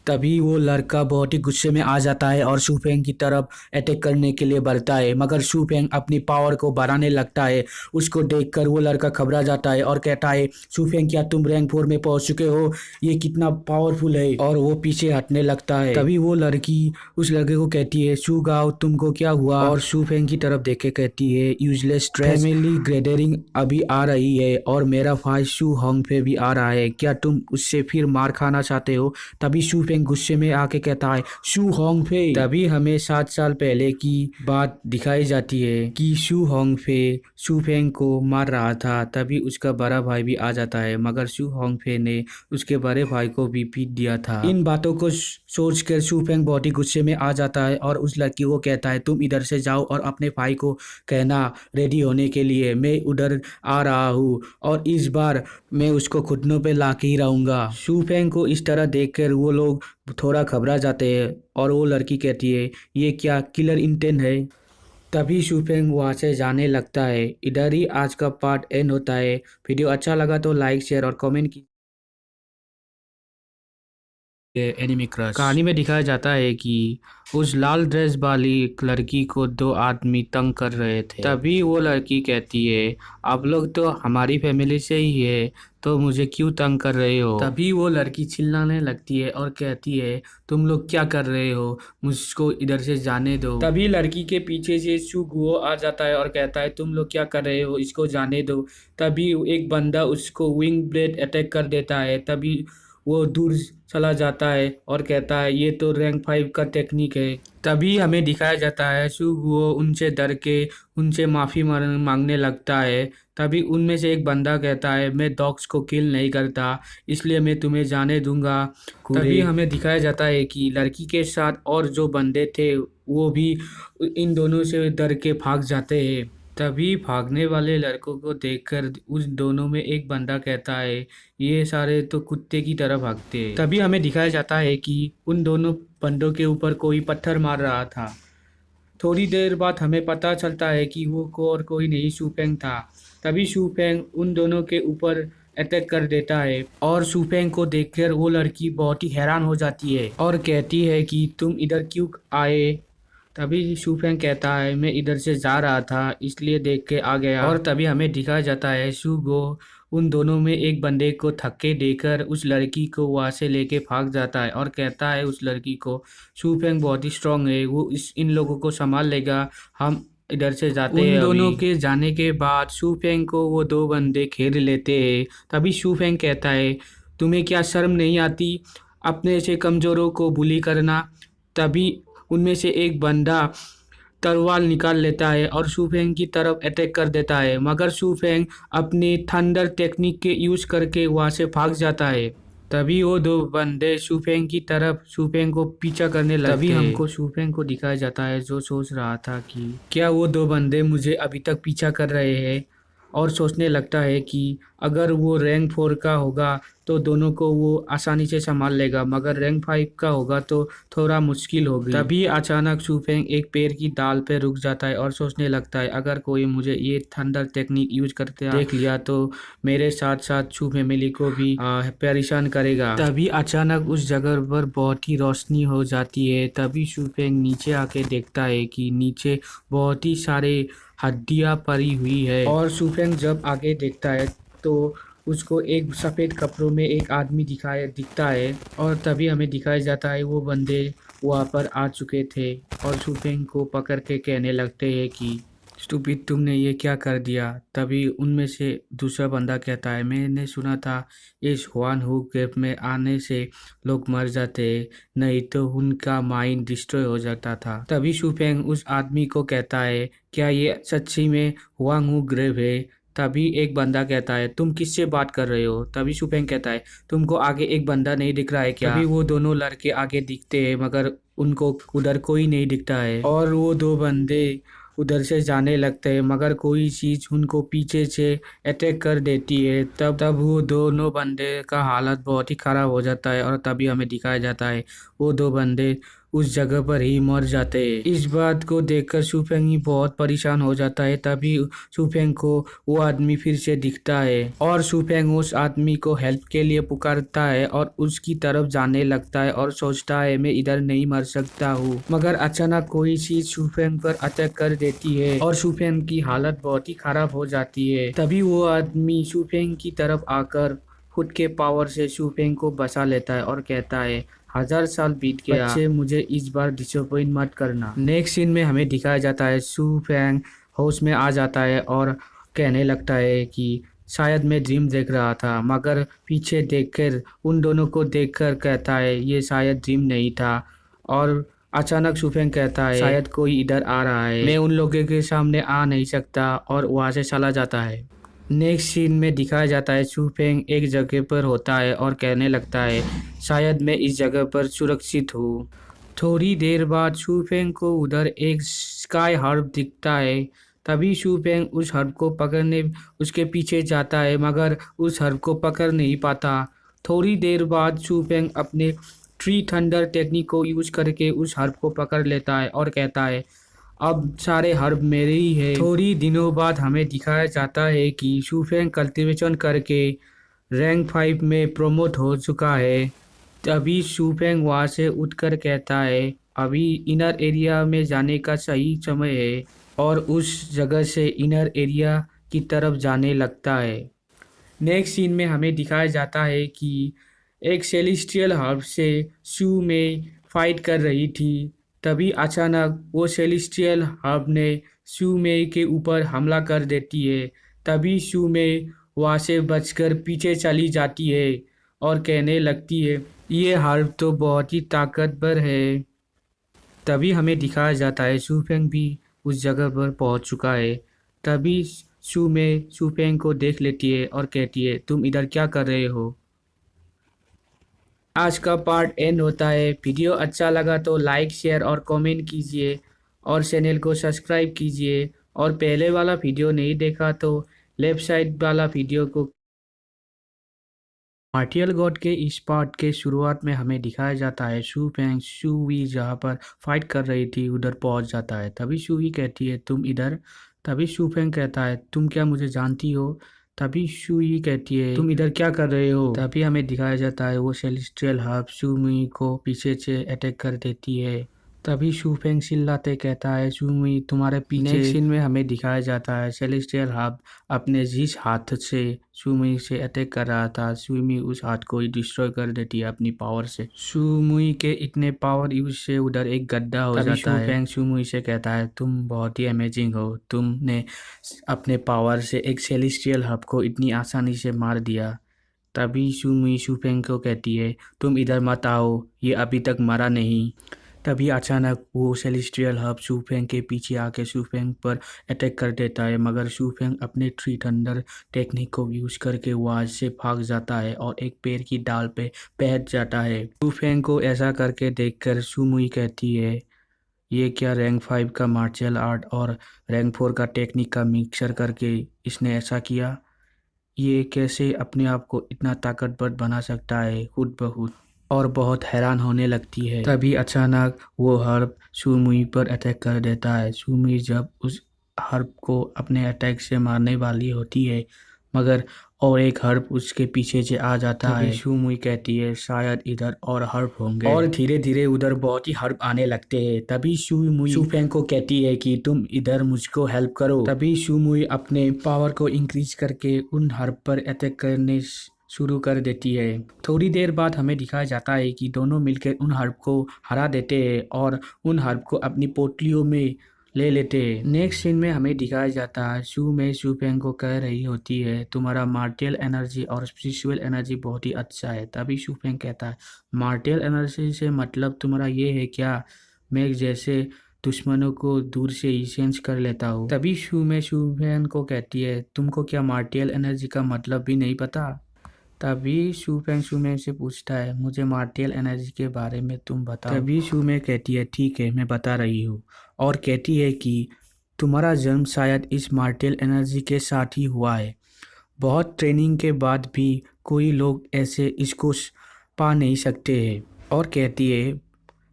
तभी वो लड़का बहुत ही गुस्से में आ जाता है और शूफेंग की तरफ अटैक करने के लिए बढ़ता है, मगर शूफेंग अपनी पावर को बढ़ाने लगता है। उसको देखकर वो लड़का घबरा जाता है और कहता है शूफेंग क्या तुम रैंक 4 में पहुंच चुके हो, ये कितना पावरफुल है, और वो पीछे हटने लगता है। तभी वो लड़की उस लड़के को कहती है शू गाओ तुमको क्या हुआ, और शूफेंग की तरफ देख के कहती है यूजलेस फैमिली गैदरिंग अभी आ रही है और मेरा भाई शू होंग पे भी आ रहा है, क्या तुम उससे फिर मार खाना चाहते हो? तभी शूफेंग फेंग गुस्से में आके कहता है शू होंग फे। तभी हमें 7 साल पहले की बात दिखाई जाती है कि शू होंग फे शू फेंग को मार रहा था। तभी उसका बड़ा भाई भी आ जाता है, मगर शू होंग फे ने उसके बड़े भाई को भी पीट दिया था। इन बातों को सोचकर शू फेंग बहुत ही गुस्से में आ जाता है और उस लड़की को कहता है तुम इधर से जाओ और अपने भाई को कहना रेडी होने के लिए, मैं उधर आ रहा हूँ और इस बार मैं उसको घुटनों पे ला के ही रहूंगा। शू फेंग को इस तरह देखकर वो लोग थोड़ा घबरा जाते हैं और वो लड़की कहती है ये क्या किलर इंटेंट है। तभी शू फेंग वहाँ से जाने लगता है। इधर ही आज का पार्ट एंड होता है। वीडियो अच्छा लगा तो लाइक शेयर और कमेंट की। एनिमी क्रश कहानी में दिखाया जाता है कि उस लाल ड्रेस वाली लड़की को 2 आदमी तंग कर रहे थे। तभी वो लड़की कहती है आप लोग तो हमारी फैमिली से ही है, तो मुझे क्यों तंग कर रहे हो। तभी वो लड़की चिल्लाने लगती है और कहती है तुम लोग क्या कर रहे हो, मुझको इधर से जाने दो। तभी लड़की के पीछे से शुगुओ आ जाता है और कहता है तुम लोग क्या कर रहे हो, इसको जाने दो। तभी एक बंदा उसको विंग ब्लेड अटैक कर देता है। तभी वो दूर चला जाता है और कहता है ये तो रैंक 5 का टेक्निक है। तभी हमें दिखाया जाता है शुगुओ उनसे डर के उनसे माफ़ी मांगने लगता है। तभी उनमें से एक बंदा कहता है मैं डॉग्स को किल नहीं करता, इसलिए मैं तुम्हें जाने दूंगा। तभी हमें दिखाया जाता है कि लड़की के साथ और जो बंदे थे वो भी इन दोनों से डर के भाग जाते हैं। तभी भागने वाले लड़कों को देखकर उस दोनों में एक बंदा कहता है ये सारे तो कुत्ते की तरह भागते हैं। तभी हमें दिखाया जाता है कि उन दोनों बंदों के ऊपर कोई पत्थर मार रहा था। थोड़ी देर बाद हमें पता चलता है कि वो और कोई नहीं शू फेंग था। तभी शू फेंग उन दोनों के ऊपर अटैक कर देता है और शू फेंग को देखकर वो लड़की बहुत ही हैरान हो जाती है और कहती है कि तुम इधर क्यों आए। तभी शू फेंग कहता है मैं इधर से जा रहा था इसलिए देख के आ गया। और तभी हमें दिखाया जाता है शुगो उन दोनों में एक बंदे को थक्के देकर उस लड़की को वहाँ से लेके भाग जाता है और कहता है उस लड़की को शू फेंग बहुत ही स्ट्रांग है, वो इन लोगों को संभाल लेगा, हम इधर से जाते हैं। उन दोनों के जाने के बाद शू फेंग को वो 2 बंदे घेर लेते हैं। तभी शू फेंग कहता है तुम्हें क्या शर्म नहीं आती अपने से कमज़ोरों को बुली करना। तभी उनमें से एक बंदा तलवार निकाल लेता है और शू फेंग की तरफ अटैक कर देता है, मगर शू फेंग अपनी थंडर टेक्निक के यूज़ करके वहाँ से भाग जाता है। तभी वो 2 बंदे शू फेंग की तरफ शू फेंग को पीछा करने लगते हैं। तभी हमको शू फेंग को दिखाया जाता है जो सोच रहा था कि क्या वो 2 बंदे मुझे अभी तक पीछा कर रहे हैं, और सोचने लगता है कि अगर वो रैंक 4 का होगा तो दोनों को वो आसानी से संभाल लेगा, मगर रैंक 5 का होगा तो थोड़ा मुश्किल होगी। तभी अचानक शू फेंग एक पेड़ की डाल पे रुक जाता है और सोचने लगता है अगर कोई मुझे ये थंडर टेक्निक यूज करते देख लिया तो मेरे साथ साथ शू फैमिली को भी परेशान करेगा। तभी अचानक उस जगह पर बहुत ही रोशनी हो जाती है। तभी शू फेंग नीचे आके देखता है कि नीचे बहुत ही सारे हड्डियां पड़ी हुई है। और शू फेंग जब आगे देखता है तो उसको एक सफ़ेद कपड़ों में एक आदमी दिखता है और तभी हमें दिखाया जाता है वो बंदे वहाँ पर आ चुके थे और शू फेंग को पकड़ के कहने लगते हैं कि स्टूपिड तुमने ये क्या कर दिया। तभी उनमें से दूसरा बंदा कहता है मैंने सुना था इस हुआन हू केव में आने से लोग मर जाते, नहीं तो उनका माइंड डिस्ट्रॉय हो जाता था। तभी शू फेंग उस आदमी को कहता है क्या ये सच्ची में हुआंग हू ग्रेव है। तभी एक बंदा कहता है तुम किससे बात कर रहे हो। तभी शू फेंग कहता है तुमको आगे एक बंदा नहीं दिख रहा है क्या। तभी वो दोनों लड़के आगे दिखते हैं मगर उनको उधर कोई नहीं दिखता है और वो 2 बंदे उधर से जाने लगते हैं, मगर कोई चीज़ उनको पीछे से अटैक कर देती है। तब वो दोनों बंदे का हालत बहुत ही ख़राब हो जाता है और तभी हमें दिखाया जाता है वो 2 बंदे उस जगह पर ही मर जाते हैं। इस बात को देखकर शू फेंग ही बहुत परेशान हो जाता है। तभी शू फेंग को वो आदमी फिर से दिखता है और शू फेंग उस आदमी को हेल्प के लिए पुकारता है और उसकी तरफ जाने लगता है और सोचता है मैं इधर नहीं मर सकता हूँ, मगर अचानक कोई चीज शू फेंग पर अटैक कर देती है और शू फेंग की हालत बहुत ही खराब हो जाती है। तभी वो आदमी शू फेंग की तरफ आकर खुद के पावर से शू फेंग को बचा लेता है और कहता है 1000 साल बीत गया, बच्चे मुझे इस बार डिसअपॉइंट मत करना। नेक्स्ट सीन में हमें दिखाया जाता है शू फेंग होश में आ जाता है और कहने लगता है कि शायद मैं ड्रीम देख रहा था, मगर पीछे देखकर उन दोनों को देखकर कहता है ये शायद ड्रीम नहीं था। और अचानक सुफेंग कहता है शायद कोई इधर आ रहा है, मैं उन लोगों के सामने आ नहीं सकता, और वहाँ से चला जाता है। नेक्स्ट सीन में दिखाया जाता है सुफेंग एक जगह पर होता है और कहने लगता है शायद मैं इस जगह पर सुरक्षित हूँ। थोड़ी देर बाद शूफेंग को उधर एक स्काई हर्ब दिखता है। तभी शूफेंग उस हर्ब को पकड़ने उसके पीछे जाता है, मगर उस हर्ब को पकड़ नहीं पाता। थोड़ी देर बाद शूफेंग अपने ट्री थंडर टेक्निक को यूज करके उस हर्ब को पकड़ लेता है और कहता है अब सारे हर्ब मेरे ही है। थोड़ी दिनों बाद हमें दिखाया जाता है कि शूफेंग कल्टीवेशन करके रैंक 5 में प्रमोट हो चुका है। तभी शूफेंग वहाँ से उठकर कहता है अभी इनर एरिया में जाने का सही समय है, और उस जगह से इनर एरिया की तरफ जाने लगता है। नेक्स्ट सीन में हमें दिखाया जाता है कि एक सेलेस्टियल हर्ब से शू में फाइट कर रही थी। तभी अचानक वो सेलेस्टियल हर्ब ने शू में के ऊपर हमला कर देती है। तभी शू में वहाँ से बचकर पीछे चली जाती है और कहने लगती है ये हर्ब तो बहुत ही ताकतवर है। तभी हमें दिखाया जाता है शूफेंग भी उस जगह पर पहुंच चुका है। तभी शू में शूफेंग को देख लेती है और कहती है तुम इधर क्या कर रहे हो। आज का पार्ट एंड होता है। वीडियो अच्छा लगा तो लाइक शेयर और कमेंट कीजिए, और चैनल को सब्सक्राइब कीजिए, और पहले वाला वीडियो नहीं देखा तो लेफ्ट साइड वाला वीडियो को। मार्टियल गॉड के इस पार्ट के शुरुआत में हमें दिखाया जाता है शूफेंग शूवी जहाँ पर फाइट कर रही थी उधर पहुँच जाता है। तभी शूवी कहती है तुम इधर। तभी शूफेंग कहता है तुम क्या मुझे जानती हो। तभी शूई कहती है तुम इधर क्या कर रहे हो। तभी हमें दिखाया जाता है वो सेलेस्टियल हर्ब शूमी को पीछे से अटैक कर देती है। तभी शूफेंग चिल्लाते कहता है शूमी तुम्हारे पीछे। नेक्स्ट सीन में हमें दिखाया जाता है सेलेस्टियल हर्ब अपने जिस हाथ से सुमुई से अटैक कर रहा था सुमुई उस हाथ को ही डिस्ट्रॉय कर देती है अपनी पावर से। सुमुई के इतने पावर यूज से उधर एक गड्ढा हो जाता है। शूफेंग सुमुई से कहता है तुम बहुत ही अमेजिंग हो, तुमने अपने पावर से एक सेलेस्टियल हर्ब को इतनी आसानी से मार दिया। तभी सुमुई शूफेंग को कहती है तुम इधर मत आओ, ये अभी तक मरा नहीं। तभी अचानक वो सेलेस्टियल हर्ब शूफेंग के पीछे आके शूफेंग पर अटैक कर देता है, मगर शूफेंग अपने ट्री थंडर टेक्निक को यूज करके वहाँ से भाग जाता है और एक पेड़ की डाल पे बैठ जाता है। शूफेंग को ऐसा करके देखकर सुमुई कहती है ये क्या रैंक 5 का मार्शल आर्ट और रैंक 4 का टेक्निक का मिक्सर करके इसने ऐसा किया, ये कैसे अपने आप को इतना ताकतवर बना सकता है खुद ब खुद, और बहुत हैरान होने लगती है। तभी अचानक वो हर्ब सुमुई पर अटैक कर देता है। सुमुई जब उस हर्ब को अपने अटैक से मारने वाली होती है, मगर और एक हर्ब उसके पीछे से आ जाता है। सुमुई कहती है शायद इधर और हर्ब होंगे, और धीरे धीरे उधर बहुत ही हर्ब आने लगते हैं। तभी सुमुई शूफेंग को कहती है कि तुम इधर मुझको हेल्प करो। तभी सुमुई अपने पावर को इंक्रीज करके उन हर्ब पर अटैक करने शुरू कर देती है। थोड़ी देर बाद हमें दिखाया जाता है कि दोनों मिलकर उन हर्ब को हरा देते हैं और उन हर्ब को अपनी पोटलियों में ले लेते हैं। नेक्स्ट सीन में हमें दिखाया जाता है शू में शूफेंग को कह रही होती है तुम्हारा मार्टियल एनर्जी और स्पिरिचुअल एनर्जी बहुत ही अच्छा है। तभी शूफेंग कहता है मार्टियल एनर्जी से मतलब तुम्हारा ये है क्या, मैं जैसे दुश्मनों को दूर से ही सेंस कर लेता हूँ। तभी शू में शूफेंग को कहती है तुमको क्या मार्टियल एनर्जी का मतलब भी नहीं पता। तभी शूफेंग शूमे से पूछता है मुझे मार्टियल एनर्जी के बारे में तुम बताओ। तभी शूमे कहती है ठीक है मैं बता रही हूँ, और कहती है कि तुम्हारा जन्म शायद इस मार्टियल एनर्जी के साथ ही हुआ है। बहुत ट्रेनिंग के बाद भी कोई लोग ऐसे इसको पा नहीं सकते हैं, और कहती है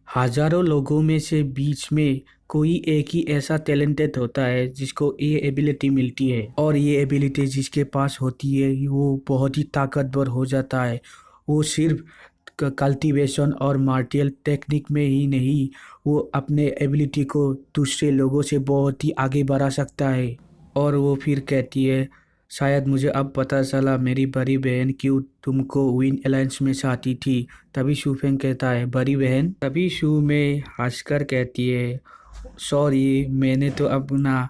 हजारों लोगों में से बीच में कोई एक ही ऐसा टैलेंटेड होता है जिसको ये एबिलिटी मिलती है, और ये एबिलिटी जिसके पास होती है वो बहुत ही ताकतवर हो जाता है। वो सिर्फ कल्टीवेशन और मार्टियल टेक्निक में ही नहीं, वो अपने एबिलिटी को दूसरे लोगों से बहुत ही आगे बढ़ा सकता है। और वो फिर कहती है शायद मुझे अब पता चला मेरी बड़ी बहन क्यों तुमको विन अलायंस में चाहती थी। तभी शूफेंग कहता है बड़ी बहन। तभी शू में हंसकर कहती है सॉरी मैंने तो अपना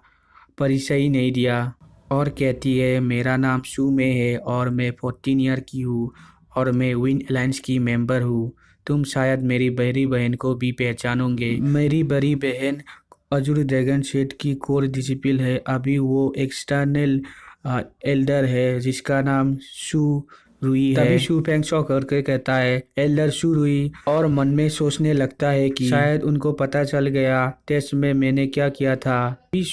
परिचय ही नहीं दिया। और कहती है मेरा नाम शू में है और मैं 14 ईयर की हूँ और मैं विन अलायंस की मेंबर हूँ। तुम शायद मेरी बड़ी बहन को भी पहचानोगे। मेरी बड़ी बहन अजुर ड्रैगन शेड की कोर डिसिपल है। अभी वो एक्सटर्नल एल्डर है जिसका नाम शू रुई है। तभी शू फेंग शॉक करके कहता है एल्डर शू रुई, और मन में सोचने लगता है कि शायद उनको पता चल गया टेस्ट में मैंने क्या किया था। तभी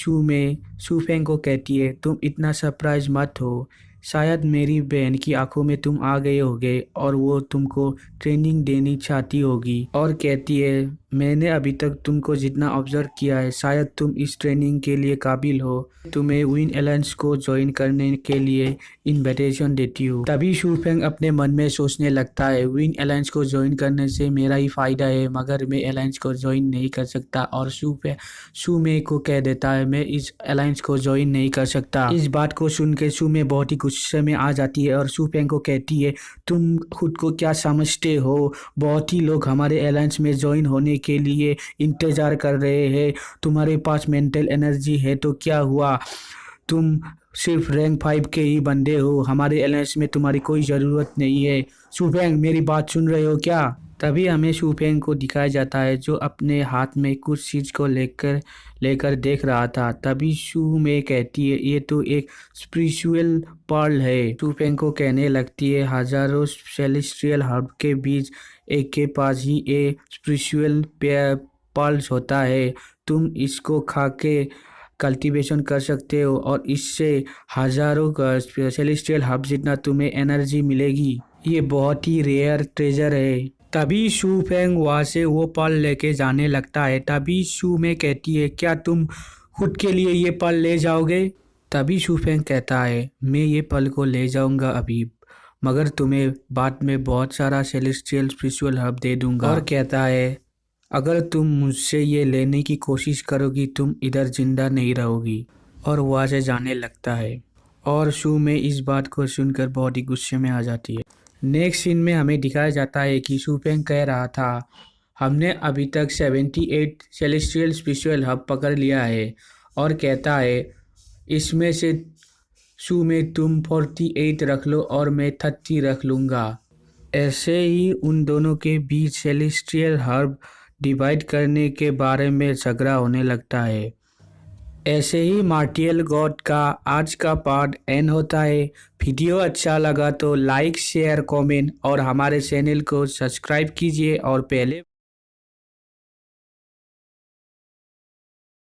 शू फेंग को कहती है तुम इतना सरप्राइज मत हो, शायद मेरी बहन की आंखों में तुम आ गए होगे और वो तुमको ट्रेनिंग देनी चाहती होगी। और कहती है मैंने अभी तक तुमको जितना ऑब्जर्व किया है शायद तुम इस ट्रेनिंग के लिए काबिल हो। तुम्हें विन अलायंस को ज्वाइन करने के लिए इनविटेशन देती हूँ। तभी शू फेंग अपने मन में सोचने लगता है विन अलायंस को ज्वाइन करने से मेरा ही फायदा है, मगर मैं अलायंस को ज्वाइन नहीं कर सकता। और शू मे को कह देता है मैं इस अलायंस को ज्वाइन नहीं कर सकता। इस बात को सुन के शू मे बहुत ही गुस्से में आ जाती है और शू फेंग को कहती है तुम खुद को क्या समझते हो, बहुत ही लोग हमारे अलायंस में ज्वाइन होने के लिए इंतजार कर रहे हैं। तुम्हारे पास मेंटल एनर्जी है तो क्या हुआ, तुम सिर्फ रैंक 5 के ही बंदे हो, हमारे अलायंस में तुम्हारी कोई ज़रूरत नहीं है। शू फेंग मेरी बात सुन रहे हो क्या? तभी हमें शू फेंग को दिखाया जाता है जो अपने हाथ में कुछ चीज़ को लेकर देख रहा था। तभी शू में कहती है ये तो एक स्पिरिचुअल पर्ल है। शू फेंग को कहने लगती है हजारों सेलेस्टियल हर्ब के बीच एक के पास ही एक स्पिरिचुअल पर्ल्स होता है। तुम इसको खा के कल्टीवेशन कर सकते हो और इससे हजारों सेलेस्टियल हब जितना तुम्हें एनर्जी मिलेगी। ये बहुत ही रेयर ट्रेजर है। तभी शू फेंग वहाँ से वो पर्ल लेके जाने लगता है। तभी शू में कहती है क्या तुम खुद के लिए ये पर्ल ले जाओगे? तभी शू फेंग कहता है मैं ये पर्ल को ले जाऊंगा अभी, मगर तुम्हें बाद में बहुत सारा सेलेस्टियल स्पिरिचुअल हब दे दूंगा। और कहता है अगर तुम मुझसे ये लेने की कोशिश करोगी तुम इधर जिंदा नहीं रहोगी। और वहाँ से जाने लगता है और शू में इस बात को सुनकर बहुत ही गुस्से में आ जाती है। नेक्स्ट सीन में हमें दिखाया जाता है कि शू फेंग कह रहा था हमने अभी तक 78 सेलेस्टियल स्पिरिचुअल हब पकड़ लिया है, और कहता है इसमें से शू में तुम 48 रख लो और मैं 30 रख लूँगा। ऐसे ही उन दोनों के बीच सेलेस्टियल हर्ब डिवाइड करने के बारे में झगड़ा होने लगता है। ऐसे ही मार्टियल गॉड का आज का पार्ट एंड होता है। वीडियो अच्छा लगा तो लाइक शेयर कमेंट और हमारे चैनल को सब्सक्राइब कीजिए और पहले